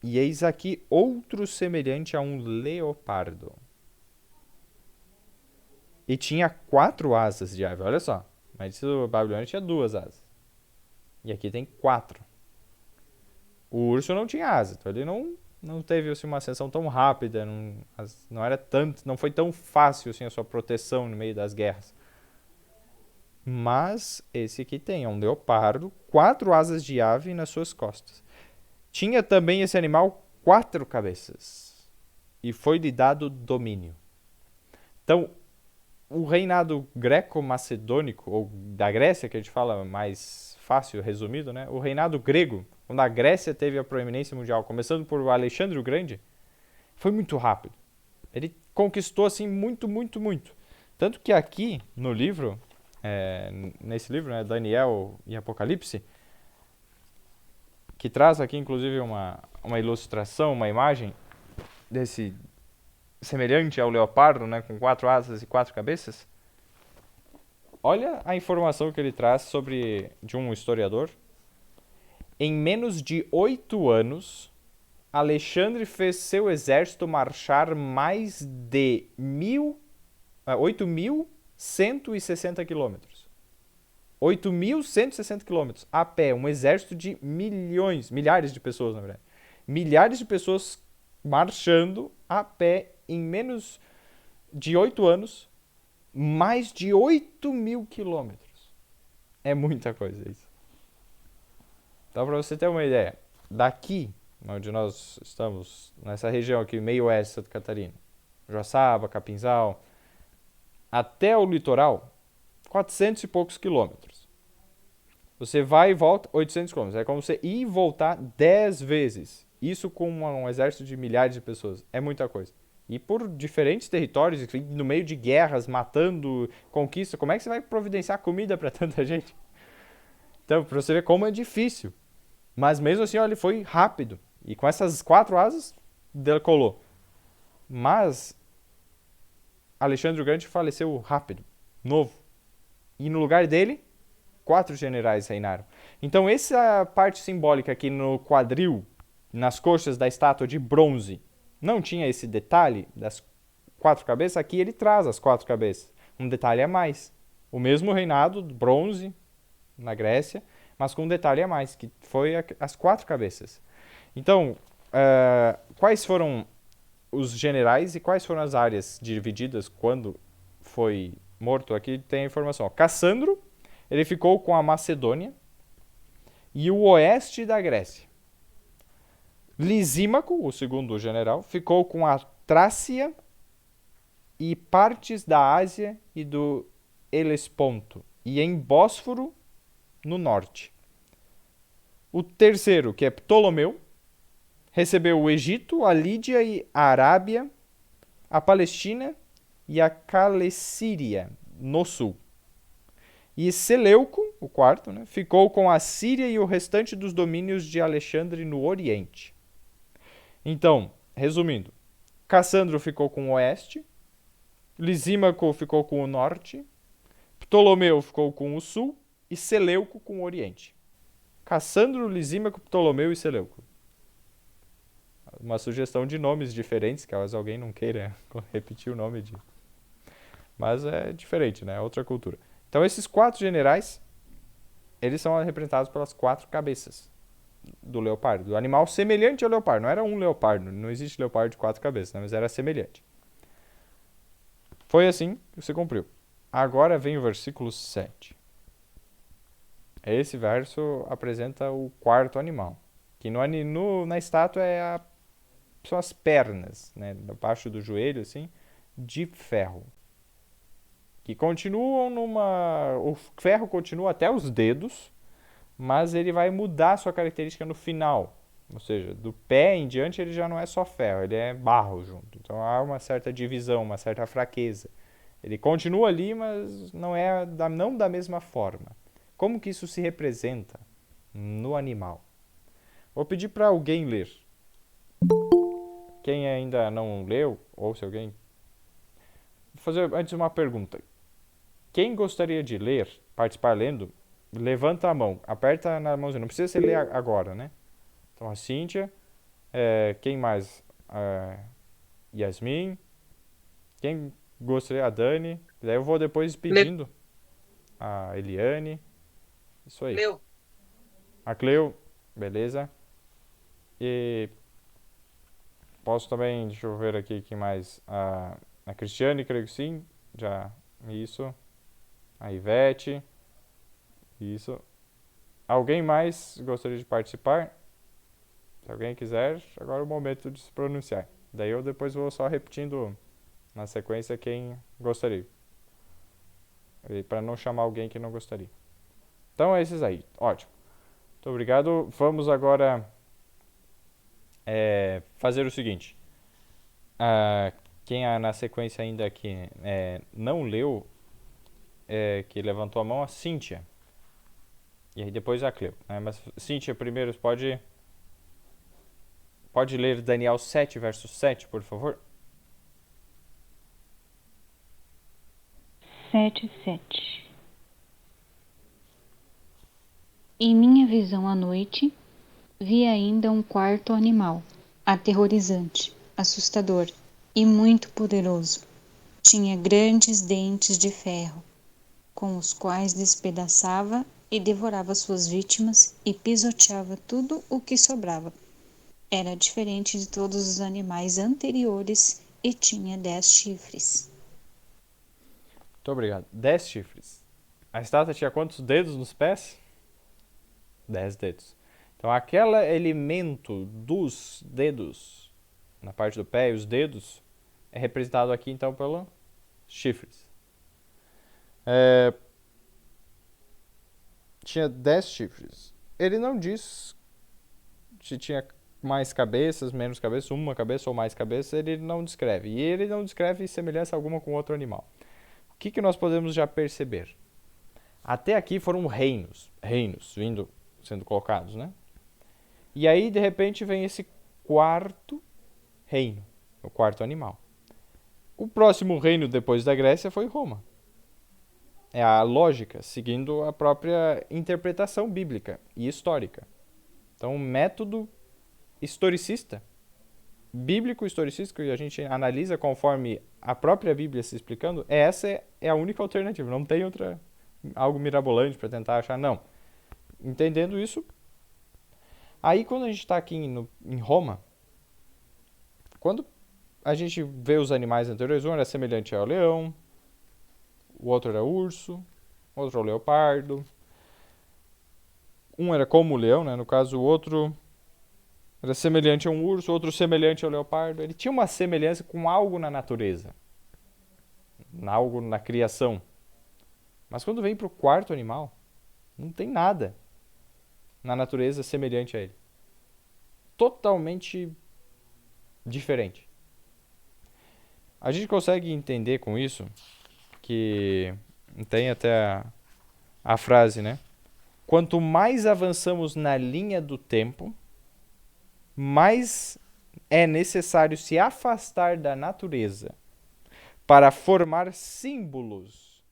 e eis aqui outro semelhante a um leopardo. E tinha 4 asas de ave, olha só. Mas o Babilônia tinha 2 asas. E aqui tem 4. O urso não tinha asa, então ele não teve assim, uma ascensão tão rápida, não foi tão fácil assim, a sua proteção no meio das guerras. Mas esse aqui tem, é um leopardo, 4 asas de ave nas suas costas. Tinha também esse animal 4 cabeças, e foi-lhe dado domínio. Então, o reinado greco-macedônico, ou da Grécia, que a gente fala mais fácil, resumido, né? O reinado grego, quando a Grécia teve a proeminência mundial, começando por Alexandre o Grande, foi muito rápido. Ele conquistou assim muito, muito, muito. Tanto que aqui no livro, nesse livro, né, Daniel e Apocalipse, que traz aqui inclusive uma ilustração, uma imagem desse semelhante ao leopardo, né, com 4 asas e 4 cabeças. Olha a informação que ele traz de um historiador. Em menos de 8 anos, Alexandre fez seu exército marchar mais de 8.160 quilômetros. 8.160 quilômetros a pé. Um exército de milhares de pessoas, na verdade. Milhares de pessoas marchando a pé em menos de 8 anos, mais de 8.000 quilômetros. É muita coisa isso. Então, para você ter uma ideia, daqui, onde nós estamos, nessa região aqui, meio oeste de Santa Catarina, Joaçaba, Capinzal, até o litoral, 400 e poucos quilômetros. Você vai e volta, 800 quilômetros. É como você ir e voltar 10 vezes. Isso com um exército de milhares de pessoas. É muita coisa. E por diferentes territórios, no meio de guerras, matando, conquista, como é que você vai providenciar comida para tanta gente? Então, para você ver como é difícil. Mas mesmo assim, olha, ele foi rápido. E com essas 4 asas, decolou. Mas Alexandre o Grande faleceu rápido, novo. E no lugar dele, 4 generais reinaram. Então essa parte simbólica aqui no quadril, nas coxas da estátua de bronze, não tinha esse detalhe das 4 cabeças. Aqui ele traz as 4 cabeças. Um detalhe a mais. O mesmo reinado, bronze, na Grécia, mas com um detalhe a mais, que foi as 4 cabeças. Então, quais foram os generais e quais foram as áreas divididas quando foi morto? Aqui tem a informação. Cassandro, ele ficou com a Macedônia e o oeste da Grécia. Lisímaco, o segundo general, ficou com a Trácia e partes da Ásia e do Helesponto, e em Bósforo, no norte. O terceiro, que é Ptolomeu, recebeu o Egito, a Lídia e a Arábia, a Palestina e a Calecíria, no sul. E Seleuco, o quarto, né, ficou com a Síria e o restante dos domínios de Alexandre no Oriente. Então, resumindo, Cassandro ficou com o oeste, Lisímaco ficou com o norte, Ptolomeu ficou com o sul e Seleuco com o oriente. Cassandro, Lisímaco, Ptolomeu e Seleuco. Uma sugestão de nomes diferentes, caso alguém não queira repetir o nome de... Mas é diferente, né? É outra cultura. Então esses 4 generais, eles são representados pelas 4 cabeças do leopardo, do animal semelhante ao leopardo. Não era um leopardo, não existe leopardo de 4 cabeças, né? Mas era semelhante. Foi assim que se cumpriu. Agora vem o versículo 7. Esse verso apresenta o 4º animal, que na estátua são as pernas, né, abaixo do joelho, assim, de ferro. Que continuam o ferro continua até os dedos, mas ele vai mudar a sua característica no final. Ou seja, do pé em diante ele já não é só ferro, ele é barro junto. Então há uma certa divisão, uma certa fraqueza. Ele continua ali, mas não da mesma forma. Como que isso se representa no animal? Vou pedir para alguém ler. Quem ainda não leu, ou se alguém... Vou fazer antes uma pergunta. Quem gostaria de ler, participar lendo, levanta a mão, aperta na mãozinha. Não precisa ser ler agora, né? Então a Cíntia, quem mais? Yasmin, quem gostaria? A Dani. Daí eu vou depois pedindo. A Eliane. Isso aí. Leu. A Cleo, beleza. E posso também, deixa eu ver aqui quem mais. A Cristiane, creio que sim. Já, isso. A Ivete. Isso. Alguém mais gostaria de participar? Se alguém quiser, agora é o momento de se pronunciar. Daí eu depois vou só repetindo na sequência quem gostaria. Para não chamar alguém que não gostaria. Então é esses aí. Ótimo. Muito obrigado. Vamos agora fazer o seguinte. Quem na sequência ainda aqui não leu, que levantou a mão, a Cíntia. E aí depois a Cleo. Né? Mas Cíntia, primeiro, pode ler Daniel 7, verso 7, por favor? 7:7. Em minha visão à noite, vi ainda um quarto animal, aterrorizante, assustador e muito poderoso. Tinha grandes dentes de ferro, com os quais despedaçava e devorava suas vítimas e pisoteava tudo o que sobrava. Era diferente de todos os animais anteriores e tinha 10 chifres. Muito obrigado. 10 chifres. A estátua tinha quantos dedos nos pés? 10 dedos. Então, aquele elemento dos dedos, na parte do pé e os dedos, é representado aqui, então, pelos chifres. Tinha 10 chifres. Ele não diz se tinha mais cabeças, menos cabeças, uma cabeça ou mais cabeças, ele não descreve. E ele não descreve semelhança alguma com outro animal. O que nós podemos já perceber? Até aqui foram reinos sendo colocados, né? E aí, de repente, vem esse quarto reino, o quarto animal. O próximo reino depois da Grécia foi Roma. É a lógica, seguindo a própria interpretação bíblica e histórica. Então, o método historicista, bíblico-historicista, que a gente analisa conforme a própria Bíblia se explicando, essa é a única alternativa. Não tem outra, algo mirabolante para tentar achar, não. Entendendo isso, aí quando a gente está aqui em Roma, quando a gente vê os animais anteriores, um era semelhante ao leão, o outro era o urso, o outro é o leopardo. Um era como o leão, né? No caso, o outro era semelhante a um urso, outro semelhante ao leopardo. Ele tinha uma semelhança com algo na natureza, algo na criação. Mas quando vem para o quarto animal, não tem nada na natureza semelhante a ele. Totalmente diferente. A gente consegue entender com isso que tem até a frase, né? Quanto mais avançamos na linha do tempo, mais é necessário se afastar da natureza para formar símbolos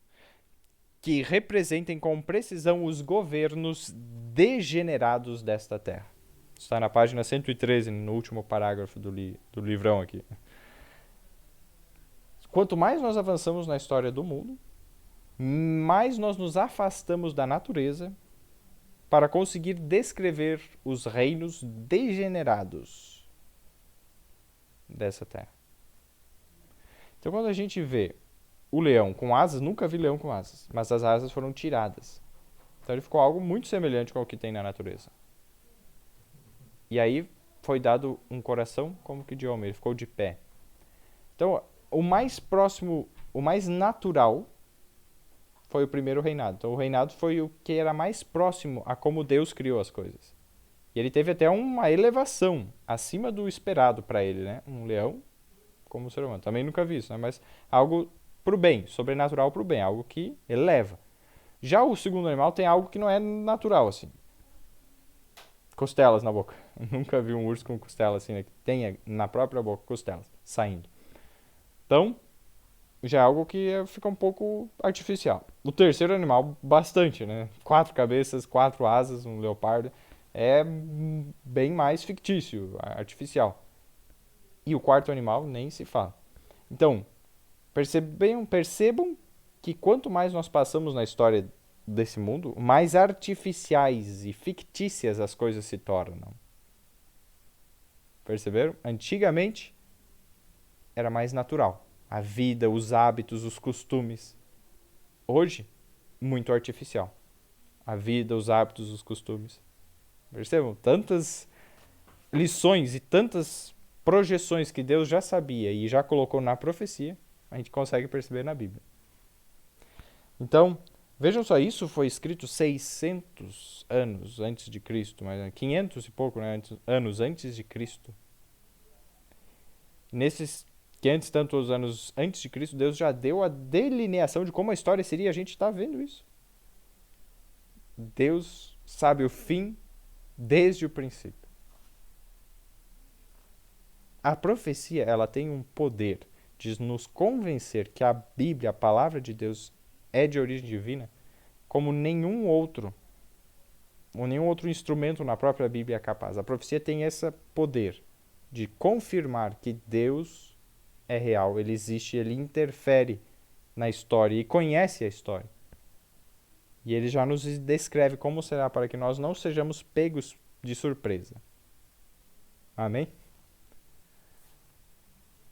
que representem com precisão os governos degenerados desta terra. Está na página 113, no último parágrafo do livrão aqui. Quanto mais nós avançamos na história do mundo, mais nós nos afastamos da natureza para conseguir descrever os reinos degenerados dessa terra. Então, quando a gente vê o leão com asas, nunca vi leão com asas, mas as asas foram tiradas. Então, ele ficou algo muito semelhante com o que tem na natureza. E aí foi dado um coração como que de homem, ele ficou de pé. Então, o mais próximo, o mais natural foi o primeiro reinado. Então, o reinado foi o que era mais próximo a como Deus criou as coisas. E ele teve até uma elevação acima do esperado para ele, né? Um leão como ser humano. Também nunca vi isso, né? Mas algo pro bem, sobrenatural pro bem, algo que eleva. Já o segundo animal tem algo que não é natural, assim. Costelas na boca. Nunca vi um urso com costela assim, né? Que tenha na própria boca costelas saindo. Então, já é algo que fica um pouco artificial. O terceiro animal, bastante, né? 4 cabeças, 4 asas, um leopardo. É bem mais fictício, artificial. E o quarto animal nem se fala. Então, percebam que quanto mais nós passamos na história desse mundo, mais artificiais e fictícias as coisas se tornam. Perceberam? Antigamente era mais natural. A vida, os hábitos, os costumes. Hoje, muito artificial. A vida, os hábitos, os costumes. Percebam? Tantas lições e tantas projeções que Deus já sabia e já colocou na profecia, a gente consegue perceber na Bíblia. Então, vejam só, isso foi escrito 600 anos antes de Cristo, mas 500 e pouco, né, anos antes de Cristo. Nesses que antes, tantos anos antes de Cristo, Deus já deu a delineação de como a história seria. A gente está vendo isso. Deus sabe o fim desde o princípio. A profecia, ela tem um poder de nos convencer que a Bíblia, a palavra de Deus, é de origem divina, como nenhum outro, ou nenhum outro instrumento na própria Bíblia é capaz. A profecia tem esse poder de confirmar que Deus é real, ele existe, ele interfere na história e conhece a história. E ele já nos descreve como será para que nós não sejamos pegos de surpresa. Amém?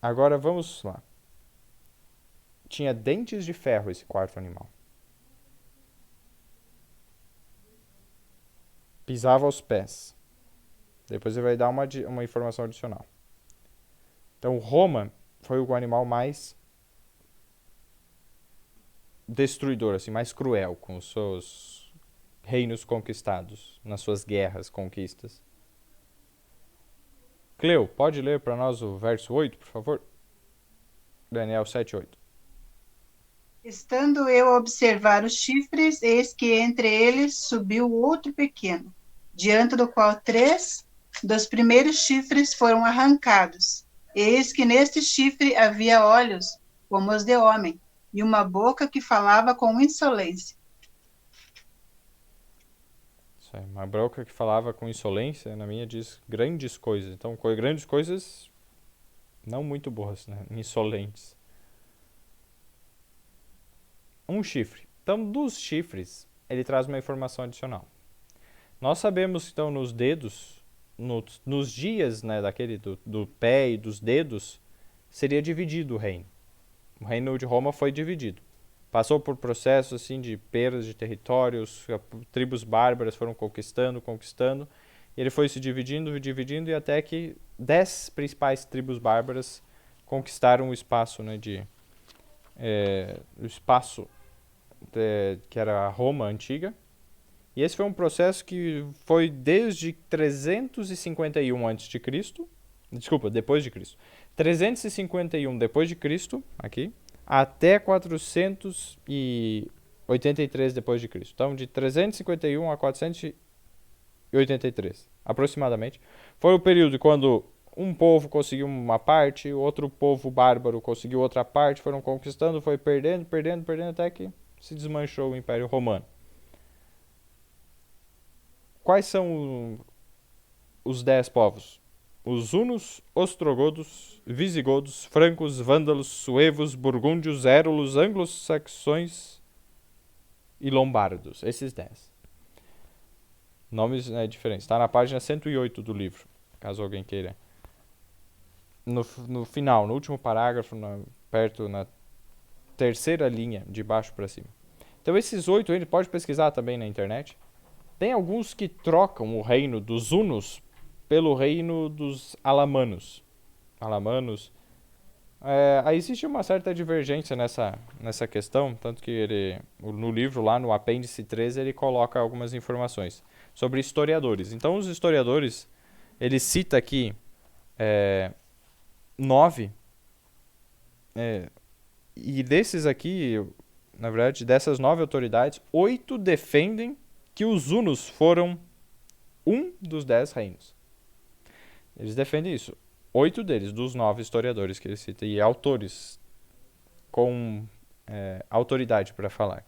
Agora vamos lá. Tinha dentes de ferro esse quarto animal. Pisava aos pés. Depois ele vai dar uma informação adicional. Então, Roma foi o animal mais destruidor, assim, mais cruel, com os seus reinos conquistados, nas suas guerras, conquistas. Cleo, pode ler para nós o verso 8, por favor? Daniel 7:8. Estando eu a observar os chifres, eis que entre eles subiu outro pequeno, diante do qual 3 dos primeiros chifres foram arrancados. Eis que neste chifre havia olhos como os de homem, e uma boca que falava com insolência. Isso aí, uma boca que falava com insolência, na minha diz grandes coisas. Então, grandes coisas não muito boas, né? Insolentes. Um chifre. Então, dos chifres, ele traz uma informação adicional. Nós sabemos, então, nos dedos, nos dias, né, do pé e dos dedos, seria dividido o reino. O reino de Roma foi dividido. Passou por processos assim, de perdas de territórios, tribos bárbaras foram conquistando, e ele foi se dividindo, e até que 10 principais tribos bárbaras conquistaram o espaço, né, o espaço que era a Roma antiga. E esse foi um processo que foi desde 351 a.C., desculpa, depois de Cristo. 351 depois de Cristo, aqui, até 483 depois de Cristo. Então, de 351 a 483, aproximadamente, foi o período quando um povo conseguiu uma parte, outro povo bárbaro conseguiu outra parte, foram conquistando, foi perdendo, até que se desmanchou o Império Romano. Quais são os 10 povos? Os hunos, ostrogodos, visigodos, francos, vândalos, suevos, burgúndios, érulos, anglo-saxões e lombardos. Esses 10. Nomes diferentes. Está na página 108 do livro, caso alguém queira. No final, no último parágrafo, perto na terceira linha, de baixo para cima. Então esses 8, ele pode pesquisar também na internet. Tem alguns que trocam o reino dos hunos pelo reino dos alamanos. Aí existe uma certa divergência nessa questão, tanto que no livro, lá no apêndice 13, ele coloca algumas informações sobre historiadores. Então, os historiadores, ele cita aqui 9, e desses aqui, na verdade, dessas 9 autoridades, 8 defendem que os hunos foram um dos 10 reinos. Eles defendem isso. 8 deles, dos 9 historiadores que ele cita, e autores com autoridade para falar.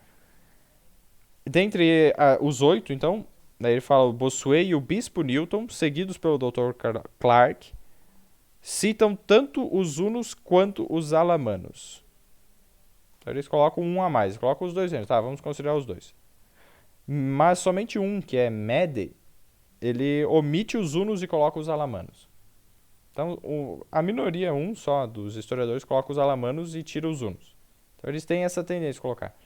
Dentre os 8, então, daí ele fala o Bossuet e o Bispo Newton, seguidos pelo Dr. Clark, citam tanto os hunos quanto os alamanos. Então eles colocam um a mais, colocam os 2 reinos. Tá, vamos considerar os 2. Mas somente um, que é Mede, ele omite os hunos e coloca os alamanos. Então, a minoria, um só dos historiadores, coloca os alamanos e tira os hunos. Então, eles têm essa tendência de colocar.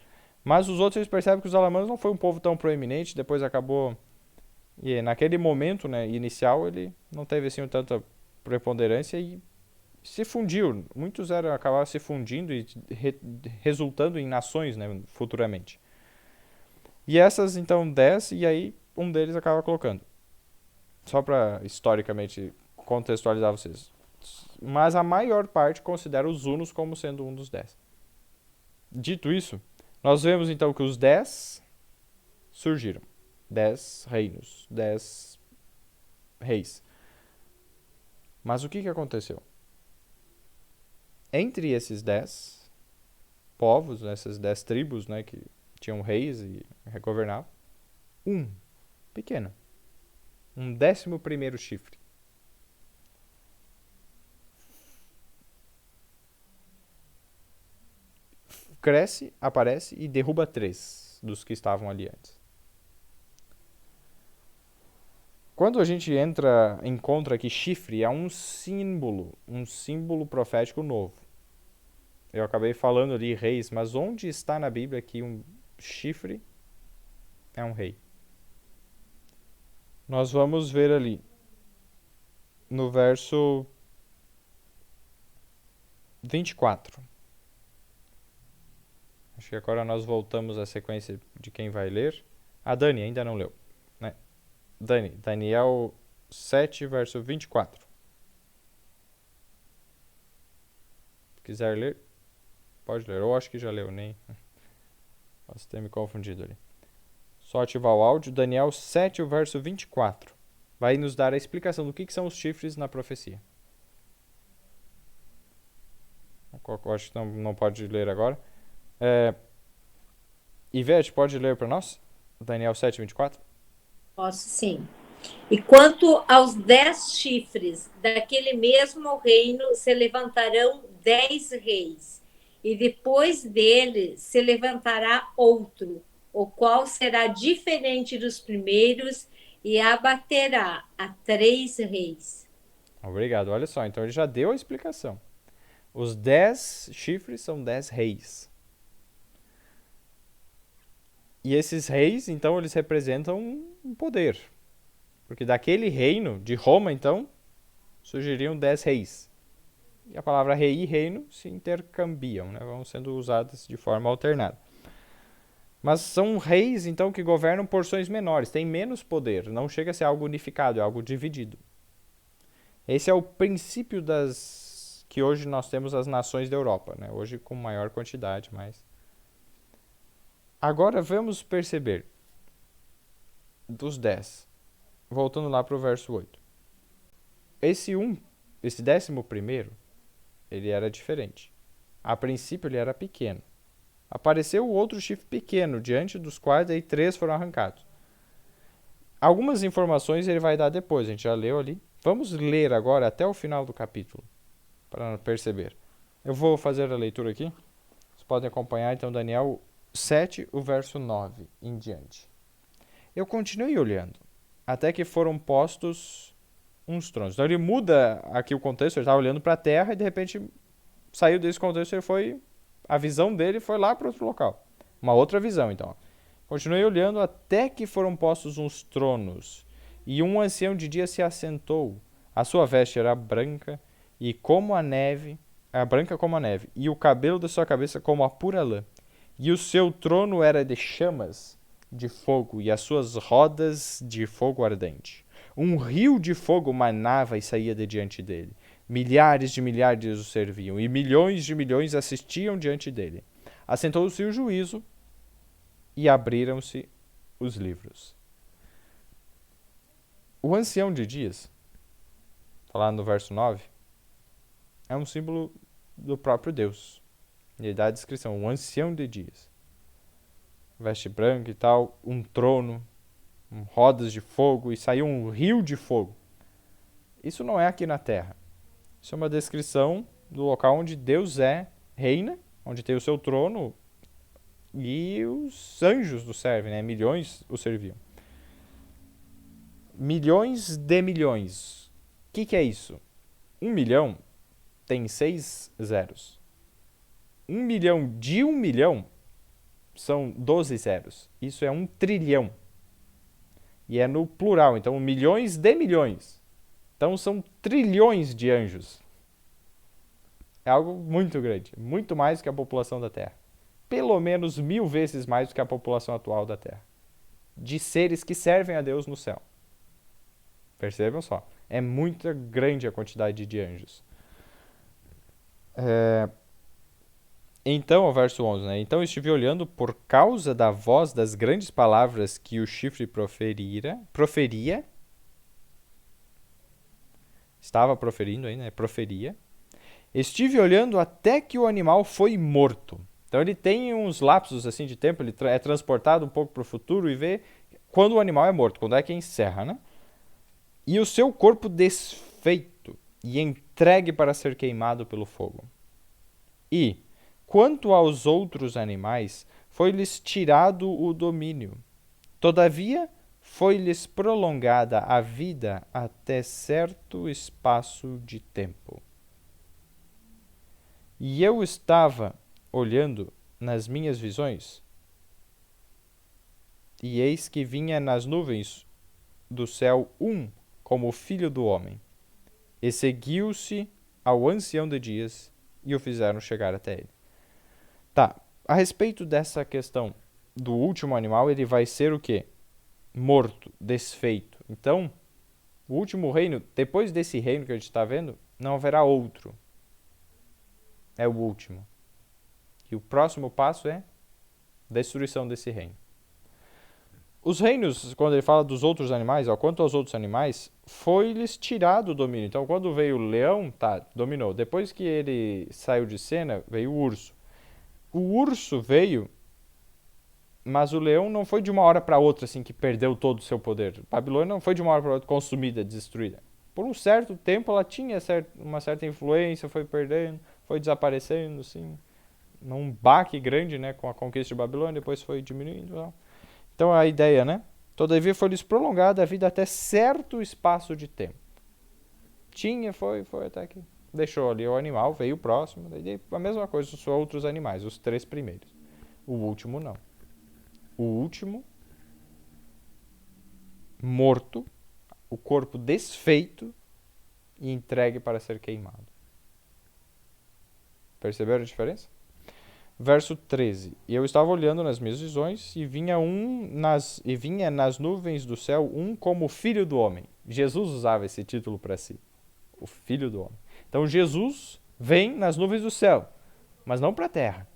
Mas os outros, eles percebem que os alamanos não foi um povo tão proeminente, depois acabou... E naquele momento, né, inicial, ele não teve assim tanta preponderância e se fundiu. Muitos acabaram se fundindo e resultando em nações, né, futuramente. E essas, então, 10, e aí um deles acaba colocando. Só para, historicamente, contextualizar vocês. mas a maior parte considera os hunos como sendo um dos 10. Dito isso, nós vemos então que os 10 surgiram. 10 reinos, 10 reis. Mas o que aconteceu? Entre esses 10 povos, essas 10 tribos, né, que tinham reis e governavam, um pequeno, um 11º chifre. Cresce, aparece e derruba 3 dos que estavam ali antes. Quando a gente encontra aqui chifre, é um símbolo profético novo. Eu acabei falando ali reis, mas onde está na Bíblia que um chifre é um rei? Nós vamos ver ali no verso 24. Acho que agora nós voltamos à sequência de quem vai ler. A Dani ainda não leu, né? Dani, Daniel 7, verso 24. Se quiser ler, pode ler. Eu acho que já leu, nem. Posso ter me confundido ali. Só ativar o áudio. Daniel 7, o verso 24. Vai nos dar a explicação do que são os chifres na profecia. Eu acho que não pode ler agora. Ivete, pode ler para nós? Daniel 7, 24. Posso sim. E quanto aos 10 chifres, daquele mesmo reino se levantarão 10 reis, e depois dele se levantará outro, o qual será diferente dos primeiros e abaterá a 3 reis. Obrigado. Olha só, então ele já deu a explicação. Os 10 chifres são 10 reis. E esses reis, então, eles representam um poder. Porque daquele reino, de Roma, então, surgiriam 10 reis. E a palavra rei e reino se intercambiam, né? Vão sendo usadas de forma alternada. Mas são reis, então, que governam porções menores, têm menos poder, não chega a ser algo unificado, é algo dividido. Esse é o princípio que hoje nós temos as nações da Europa, né? Hoje com maior quantidade, mas... Agora vamos perceber dos 10, voltando lá para o verso 8. Esse 11º, ele era diferente. A princípio ele era pequeno. Apareceu outro chifre pequeno, diante dos quais aí 3 foram arrancados. Algumas informações ele vai dar depois, a gente já leu ali. Vamos ler agora até o final do capítulo, para perceber. Eu vou fazer a leitura aqui. Vocês podem acompanhar, então, Daniel 7, o verso 9 em diante. Eu continuei olhando, até que foram postos uns tronos. Então ele muda aqui o contexto, ele estava olhando para a terra e de repente saiu desse contexto e a visão dele foi lá para outro local. Uma outra visão, então. Continuei olhando até que foram postos uns tronos, e um ancião de dia se assentou. A sua veste era branca e como a neve, branca como a neve, e o cabelo da sua cabeça como a pura lã. E o seu trono era de chamas de fogo, e as suas rodas de fogo ardente. Um rio de fogo manava e saía de diante dele. Milhares de milhares o serviam, e milhões de milhões assistiam diante dele. Assentou-se o juízo, e abriram-se os livros. O ancião de dias, falado no verso 9, é um símbolo do próprio Deus. Ele dá a descrição, um ancião de dias. Veste branca e tal, um trono, rodas de fogo, e saiu um rio de fogo. Isso não é aqui na terra. Isso é uma descrição do local onde Deus reina, onde tem o seu trono, e os anjos o servem, né? Milhões o serviam. Milhões de milhões. O que é isso? 1 milhão tem 6 zeros. 1 milhão de 1 milhão são 12 zeros. Isso é 1 trilhão. E é no plural, então milhões de milhões. Então são trilhões de anjos. É algo muito grande, muito mais que a população da Terra. Pelo menos 1000 vezes mais do que a população atual da Terra. De seres que servem a Deus no céu. Percebam só, é muito grande a quantidade de anjos. Então, o verso 11, né? Então estive olhando por causa da voz das grandes palavras que o chifre proferia, estava proferindo aí, né? Proferia. Estive olhando até que o animal foi morto. Então ele tem uns lapsos assim de tempo, ele é transportado um pouco para o futuro e vê quando o animal é morto, quando é que encerra, né? E o seu corpo desfeito e entregue para ser queimado pelo fogo. E, quanto aos outros animais, foi-lhes tirado o domínio. Todavia, foi-lhes prolongada a vida até certo espaço de tempo. E eu estava olhando nas minhas visões, e eis que vinha nas nuvens do céu como filho do homem, e seguiu-se ao ancião de dias, e o fizeram chegar até ele. Tá, a respeito dessa questão do último animal, ele vai ser o quê? Morto, desfeito. Então, o último reino, depois desse reino que a gente está vendo, não haverá outro. É o último. E o próximo passo é destruição desse reino. Os reinos, quando ele fala dos outros animais, quanto aos outros animais, foi-lhes tirado o domínio. Então, quando veio o leão, dominou. Depois que ele saiu de cena, veio o urso. O urso veio, mas o leão não foi de uma hora para outra assim que perdeu todo o seu poder. A Babilônia não foi de uma hora para outra consumida, destruída. Por um certo tempo ela tinha uma certa influência, foi perdendo, foi desaparecendo, assim, num baque grande, né, com a conquista de Babilônia, depois foi diminuindo. Então a ideia, né? Todavia foi-lhes prolongada a vida até certo espaço de tempo. Foi até que deixou ali o animal, veio o próximo, daí a mesma coisa os outros animais, os 3 primeiros. O último não. O último, morto, o corpo desfeito e entregue para ser queimado. Perceberam a diferença? Verso 13. E eu estava olhando nas minhas visões e vinha nas nuvens do céu como filho do homem. Jesus usava esse título para si. O filho do homem. Então Jesus vem nas nuvens do céu, mas não para a terra.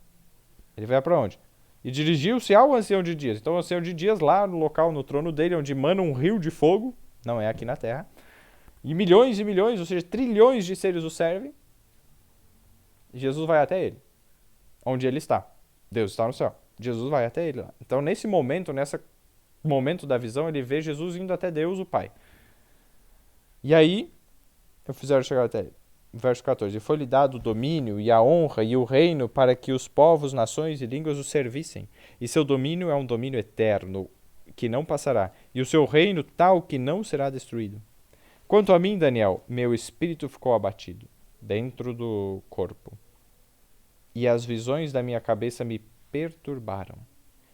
Ele vai para onde? E dirigiu-se ao ancião de dias. Então o ancião de dias lá no local, no trono dele, onde emana um rio de fogo, não é aqui na terra, e milhões, ou seja, trilhões de seres o servem, e Jesus vai até ele. Onde ele está. Deus está no céu. Jesus vai até ele lá. Então, nesse momento da visão, ele vê Jesus indo até Deus, o Pai. E aí, eu fizeram chegar até ele. Verso 14. E foi-lhe dado o domínio e a honra e o reino para que os povos, nações e línguas o servissem. E seu domínio é um domínio eterno, que não passará. E o seu reino tal que não será destruído. Quanto a mim, Daniel, meu espírito ficou abatido dentro do corpo. E as visões da minha cabeça me perturbaram.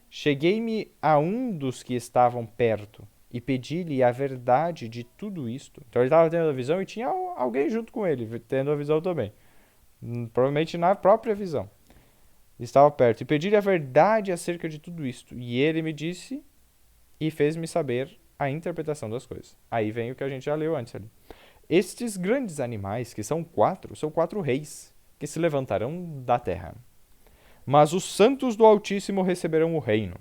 Cheguei-me a um dos que estavam perto e pedi-lhe a verdade de tudo isto. Então ele estava tendo a visão e tinha alguém junto com ele, tendo a visão também. Provavelmente na própria visão. Estava perto. E pedi-lhe a verdade acerca de tudo isto. E ele me disse e fez-me saber a interpretação das coisas. Aí vem o que a gente já leu antes ali. Estes grandes animais, que são 4, são 4 reis que se levantarão da terra. Mas os santos do Altíssimo receberão o reino,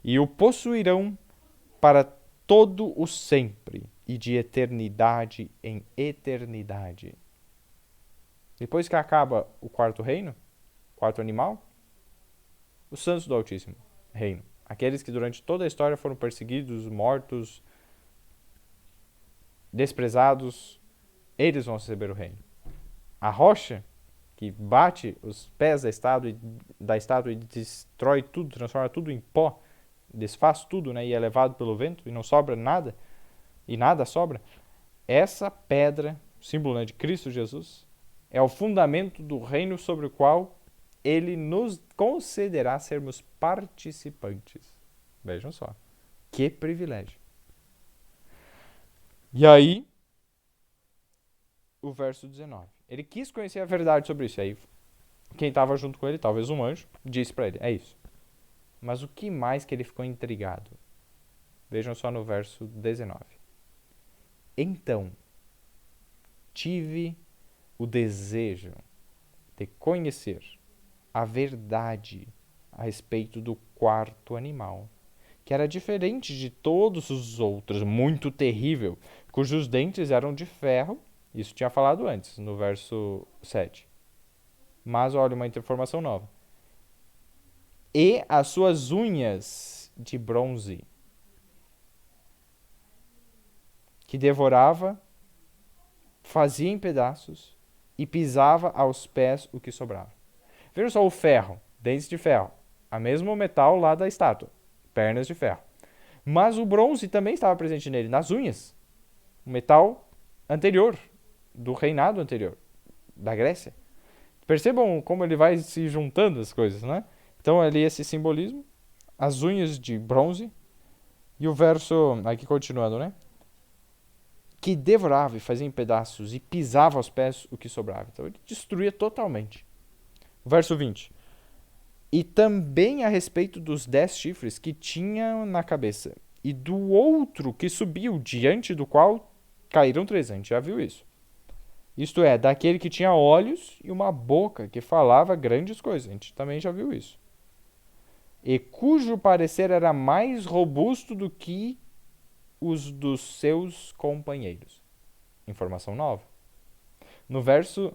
e o possuirão para todo o sempre, e de eternidade em eternidade. Depois que acaba o 4º reino, 4º animal, os santos do Altíssimo reino. Aqueles que durante toda a história foram perseguidos, mortos, desprezados, eles vão receber o reino. A rocha que bate os pés da estátua e destrói tudo, transforma tudo em pó, desfaz tudo, né, e é levado pelo vento e não sobra nada, e nada sobra. Essa pedra, símbolo, né, de Cristo Jesus, é o fundamento do reino sobre o qual ele nos concederá sermos participantes. Vejam só, que privilégio. E aí, o verso 19. Ele quis conhecer a verdade sobre isso. Aí, quem estava junto com ele, talvez um anjo, disse para ele, é isso. Mas o que mais que ele ficou intrigado? Vejam só no verso 19. Então, tive o desejo de conhecer a verdade a respeito do quarto animal, que era diferente de todos os outros, muito terrível, cujos dentes eram de ferro. Isso tinha falado antes, no verso 7. Mas olha, uma informação nova. E as suas unhas de bronze, que devorava, fazia em pedaços e pisava aos pés o que sobrava. Vejam só o ferro, dentes de ferro, a mesmo metal lá da estátua, pernas de ferro. Mas o bronze também estava presente nele, nas unhas. O metal anterior, do reinado anterior, da Grécia. Percebam como ele vai se juntando as coisas, né? Então ali esse simbolismo, as unhas de bronze, e o verso, aqui continuando, né? Que devorava e fazia em pedaços e pisava aos pés o que sobrava. Então ele destruía totalmente. Verso 20. E também a respeito dos 10 chifres que tinha na cabeça, e do outro que subiu, diante do qual caíram 3. A gente já viu isso. Isto é, daquele que tinha olhos e uma boca que falava grandes coisas. A gente também já viu isso. E cujo parecer era mais robusto do que os dos seus companheiros. Informação nova. No verso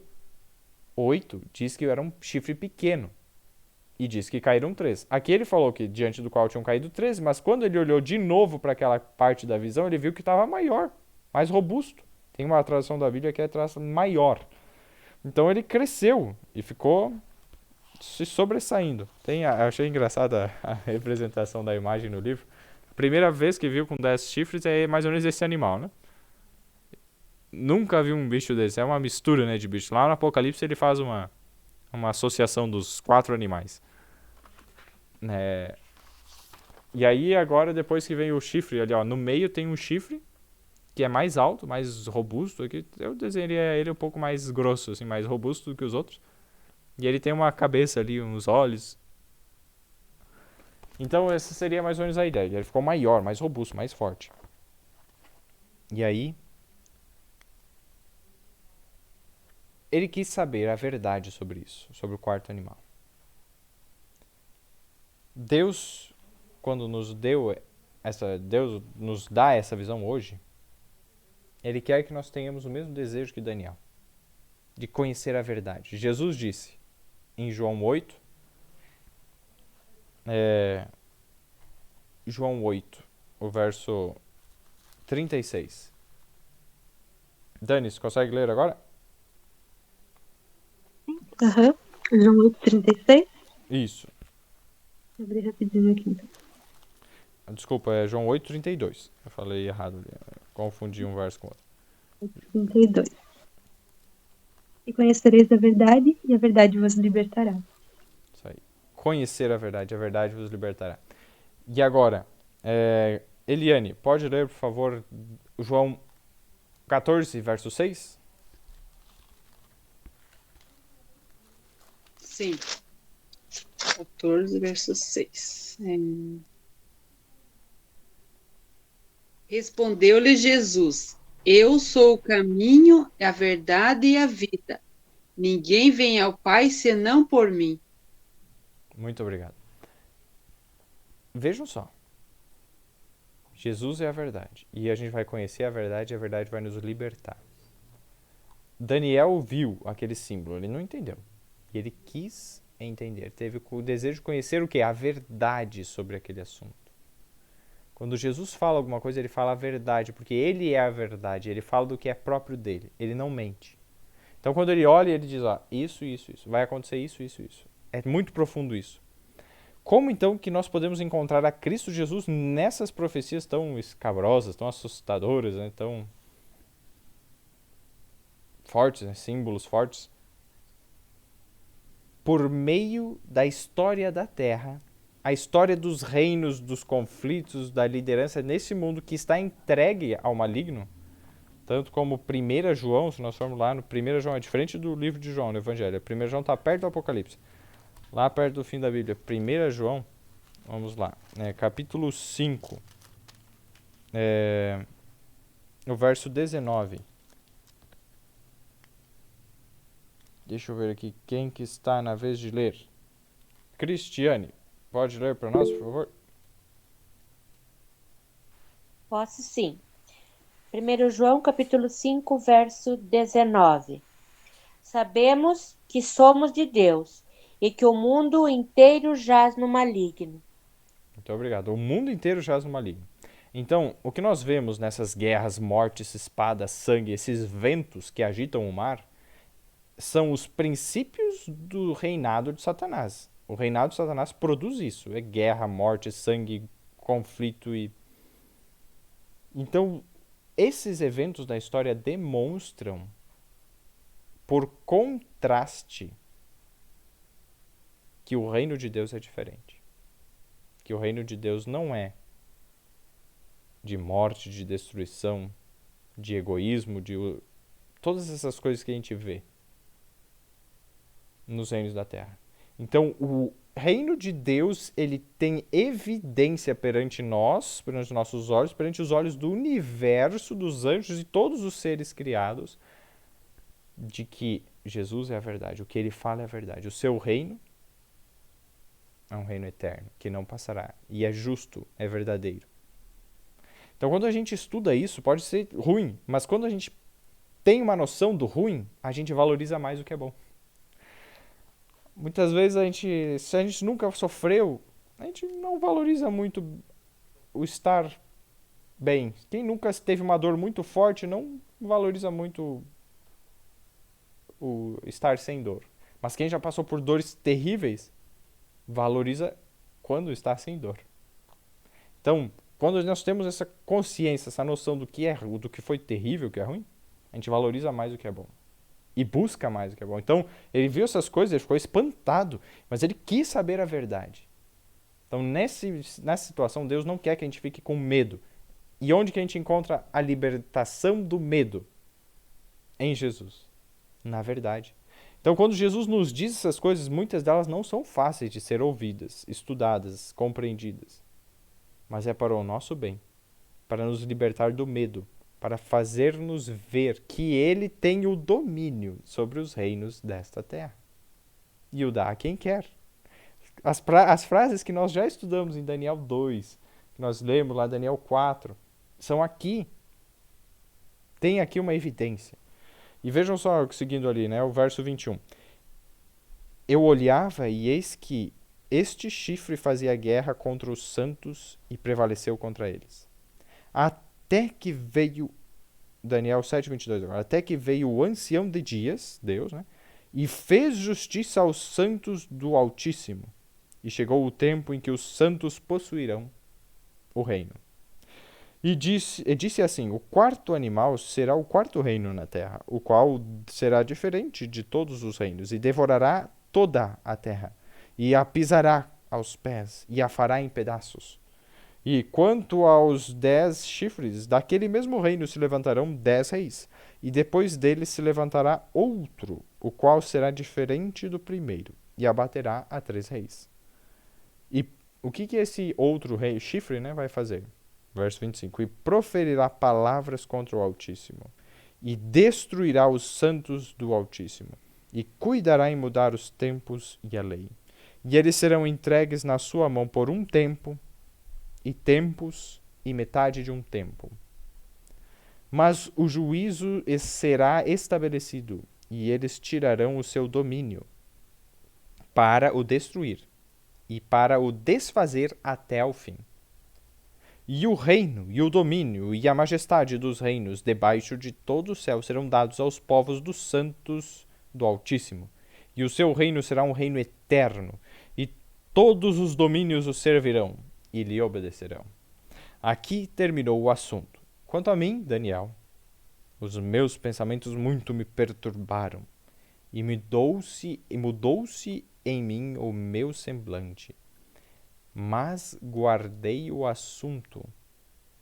8, diz que era um chifre pequeno. E diz que caíram 3. Aqui ele falou que diante do qual tinham caído 13, mas quando ele olhou de novo para aquela parte da visão, ele viu que estava maior, mais robusto. Tem uma tradução da Bíblia que é tradução maior. Então ele cresceu e ficou se sobressaindo. Eu achei engraçada a representação da imagem no livro. A primeira vez que viu com 10 chifres é mais ou menos esse animal, né? Nunca vi um bicho desse. É uma mistura, né, de bicho. Lá no Apocalipse ele faz uma associação dos 4 animais. E aí agora, depois que vem o chifre, ali ó, no meio tem um chifre que é mais alto, mais robusto. Aqui eu desenharia ele um pouco mais grosso, assim, mais robusto do que os outros. E ele tem uma cabeça ali, uns olhos. Então essa seria mais ou menos a ideia. Ele ficou maior, mais robusto, mais forte. E aí ele quis saber a verdade sobre isso, sobre o quarto animal. Deus, quando nos dá essa visão hoje, Ele quer que nós tenhamos o mesmo desejo que Daniel, de conhecer a verdade. Jesus disse em João 8, o verso 36. Dani, você consegue ler agora? Aham. João 8,36. Isso. Vou abrir rapidinho aqui, então. Desculpa, é João 8,32. Eu falei errado ali. Confundi um verso com outro. 32. E conhecereis a verdade, e a verdade vos libertará. Isso aí. Conhecer a verdade vos libertará. E agora, Eliane, pode ler, por favor, João 14, verso 6? Sim. 14, verso 6. Respondeu-lhe Jesus: Eu sou o caminho, a verdade e a vida. Ninguém vem ao Pai senão por mim. Muito obrigado. Vejam só. Jesus é a verdade. E a gente vai conhecer a verdade e a verdade vai nos libertar. Daniel viu aquele símbolo, ele não entendeu. E ele quis entender. Teve o desejo de conhecer o quê? A verdade sobre aquele assunto. Quando Jesus fala alguma coisa, ele fala a verdade, porque ele é a verdade. Ele fala do que é próprio dele. Ele não mente. Então, quando ele olha, ele diz, isso. Vai acontecer isso. É muito profundo isso. Como, então, que nós podemos encontrar a Cristo Jesus nessas profecias tão escabrosas, tão assustadoras, né? Tão fortes, né? Símbolos fortes? Por meio da história da Terra, a história dos reinos, dos conflitos, da liderança nesse mundo que está entregue ao maligno, tanto como 1 João, se nós formos lá no 1 João, é diferente do livro de João, no Evangelho. 1 João está perto do Apocalipse, lá perto do fim da Bíblia. 1 João, vamos lá, capítulo 5, no verso 19. Deixa eu ver aqui quem que está na vez de ler. Cristiane, pode ler para nós, por favor? Posso sim. 1 João capítulo 5, verso 19. Sabemos que somos de Deus e que o mundo inteiro jaz no maligno. Muito obrigado. O mundo inteiro jaz no maligno. Então, o que nós vemos nessas guerras, mortes, espadas, sangue, esses ventos que agitam o mar, são os princípios do reinado de Satanás. O reinado de Satanás produz isso. É guerra, morte, sangue, conflito e... Então, esses eventos da história demonstram, por contraste, que o reino de Deus é diferente. Que o reino de Deus não é de morte, de destruição, de egoísmo, de todas essas coisas que a gente vê nos reinos da terra. Então, o reino de Deus, ele tem evidência perante nós, perante os nossos olhos, perante os olhos do universo, dos anjos e todos os seres criados, de que Jesus é a verdade, o que ele fala é a verdade. O seu reino é um reino eterno, que não passará, e é justo, é verdadeiro. Então, quando a gente estuda isso, pode ser ruim, mas quando a gente tem uma noção do ruim, a gente valoriza mais o que é bom. Muitas vezes se a gente nunca sofreu, a gente não valoriza muito o estar bem. Quem nunca teve uma dor muito forte não valoriza muito o estar sem dor. Mas quem já passou por dores terríveis, valoriza quando está sem dor. Então, quando nós temos essa consciência, essa noção do que foi terrível, que é ruim, a gente valoriza mais o que é bom. E busca mais o que é bom. Então, ele viu essas coisas, ele ficou espantado, mas ele quis saber a verdade. Então, nessa situação, Deus não quer que a gente fique com medo. E onde que a gente encontra a libertação do medo? Em Jesus. Na verdade. Então, quando Jesus nos diz essas coisas, muitas delas não são fáceis de ser ouvidas, estudadas, compreendidas. Mas é para o nosso bem, para nos libertar do medo, para fazer-nos ver que ele tem o domínio sobre os reinos desta terra. E o dá a quem quer. As frases que nós já estudamos em Daniel 2, que nós lemos lá em Daniel 4, são aqui. Tem aqui uma evidência. E vejam só, seguindo ali, né, o verso 21. Eu olhava e eis que este chifre fazia guerra contra os santos e prevaleceu contra eles. Até que veio, Daniel 7:22 agora, até que veio o ancião de dias, Deus, né, e fez justiça aos santos do Altíssimo. E chegou o tempo em que os santos possuirão o reino. E disse assim, o quarto animal será o quarto reino na terra, o qual será diferente de todos os reinos, e devorará toda a terra, e a pisará aos pés, e a fará em pedaços. E quanto aos 10 chifres, daquele mesmo reino se levantarão 10 reis, e depois dele se levantará outro, o qual será diferente do primeiro, e abaterá a 3 reis. E o que esse outro rei, chifre, né, vai fazer? Verso 25. E proferirá palavras contra o Altíssimo, e destruirá os santos do Altíssimo, e cuidará em mudar os tempos e a lei. E eles serão entregues na sua mão por um tempo, e tempos, e metade de um tempo. Mas o juízo será estabelecido, e eles tirarão o seu domínio, para o destruir, e para o desfazer até ao fim. E o reino, e o domínio, e a majestade dos reinos debaixo de todo o céu serão dados aos povos dos santos do Altíssimo. E o seu reino será um reino eterno, e todos os domínios o servirão, e lhe obedecerão. Aqui terminou o assunto. Quanto a mim, Daniel, os meus pensamentos muito me perturbaram, e mudou-se em mim o meu semblante. Mas guardei o assunto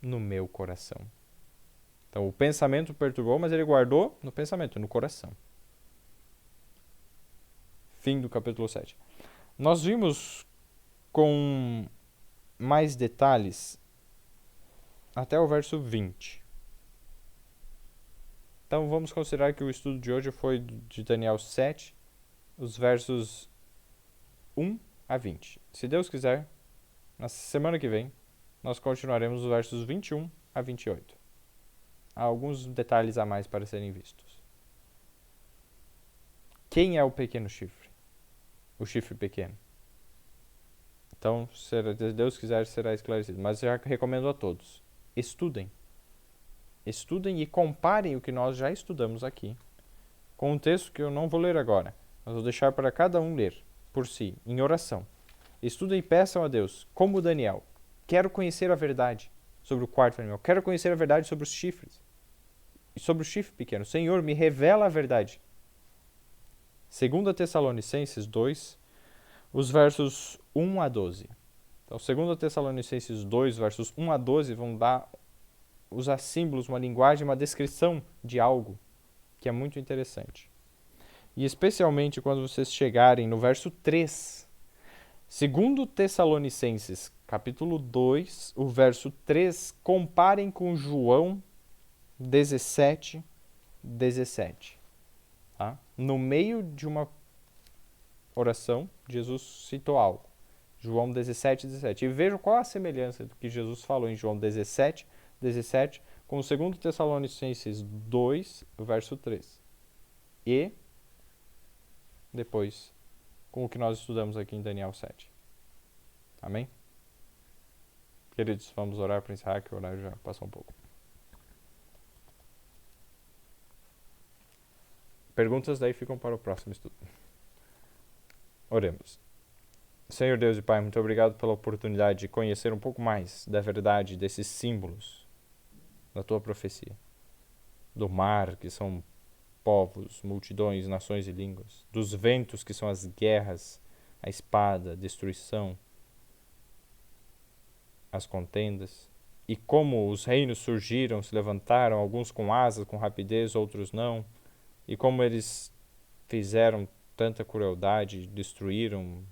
no meu coração. Então, o pensamento perturbou, mas ele guardou no pensamento, no coração. Fim do capítulo 7. Nós vimos com mais detalhes até o verso 20. Então, vamos considerar que o estudo de hoje foi de Daniel 7 os versos 1 a 20. Se Deus quiser, na semana que vem, nós continuaremos os versos 21 a 28. Há alguns detalhes a mais para serem vistos. Quem é o pequeno chifre? O chifre pequeno. Então, se Deus quiser, será esclarecido. Mas eu já recomendo a todos. Estudem. Estudem e comparem o que nós já estudamos aqui com um texto que eu não vou ler agora, mas vou deixar para cada um ler por si, em oração. Estudem e peçam a Deus, como Daniel. Quero conhecer a verdade sobre o quarto animal. Quero conhecer a verdade sobre os chifres. E sobre o chifre pequeno. Senhor, me revela a verdade. 2 Tessalonicenses 2, os versos 1 a 12. Então, 2 Tessalonicenses 2, versos 1 a 12, vão usar símbolos, uma linguagem, uma descrição de algo que é muito interessante. E especialmente quando vocês chegarem no verso 3. 2 Tessalonicenses, capítulo 2, o verso 3, comparem com João 17, 17. Tá? No meio de uma oração, Jesus citou algo. João 17, 17. E vejam qual a semelhança do que Jesus falou em João 17, 17, com o 2 Tessalonicenses 2, verso 3. E depois com o que nós estudamos aqui em Daniel 7. Amém? Queridos, vamos orar para encerrar, que o horário já passou um pouco. Perguntas daí ficam para o próximo estudo. Oremos. Senhor Deus e Pai, muito obrigado pela oportunidade de conhecer um pouco mais da verdade desses símbolos da Tua profecia. Do mar, que são povos, multidões, nações e línguas. Dos ventos, que são as guerras, a espada, a destruição, as contendas. E como os reinos surgiram, se levantaram, alguns com asas, com rapidez, outros não. E como eles fizeram tanta crueldade, destruíram.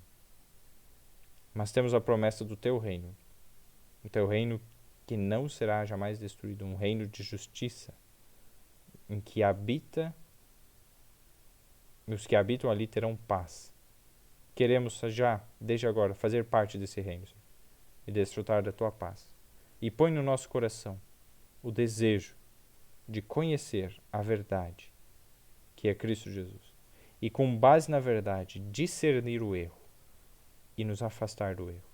Mas temos a promessa do Teu reino. O Teu reino que não será jamais destruído. Um reino de justiça, em que os que habitam ali terão paz. Queremos já, desde agora, fazer parte desse reino, Senhor, e desfrutar da Tua paz. E põe no nosso coração o desejo de conhecer a verdade, que é Cristo Jesus, e com base na verdade, discernir o erro e nos afastar do erro.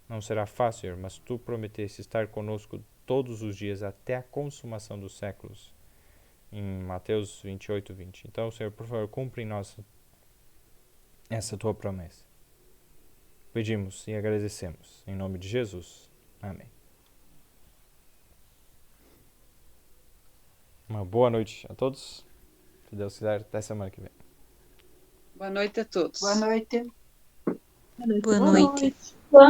Não será fácil, Senhor, mas Tu prometeste estar conosco todos os dias até a consumação dos séculos, em Mateus 28, 20. Então, Senhor, por favor, cumpre em nós essa Tua promessa. Pedimos e agradecemos. Em nome de Jesus. Amém. Uma boa noite a todos. Se Deus quiser, até semana que vem. Boa noite a todos. Boa noite. Boa noite. Boa noite.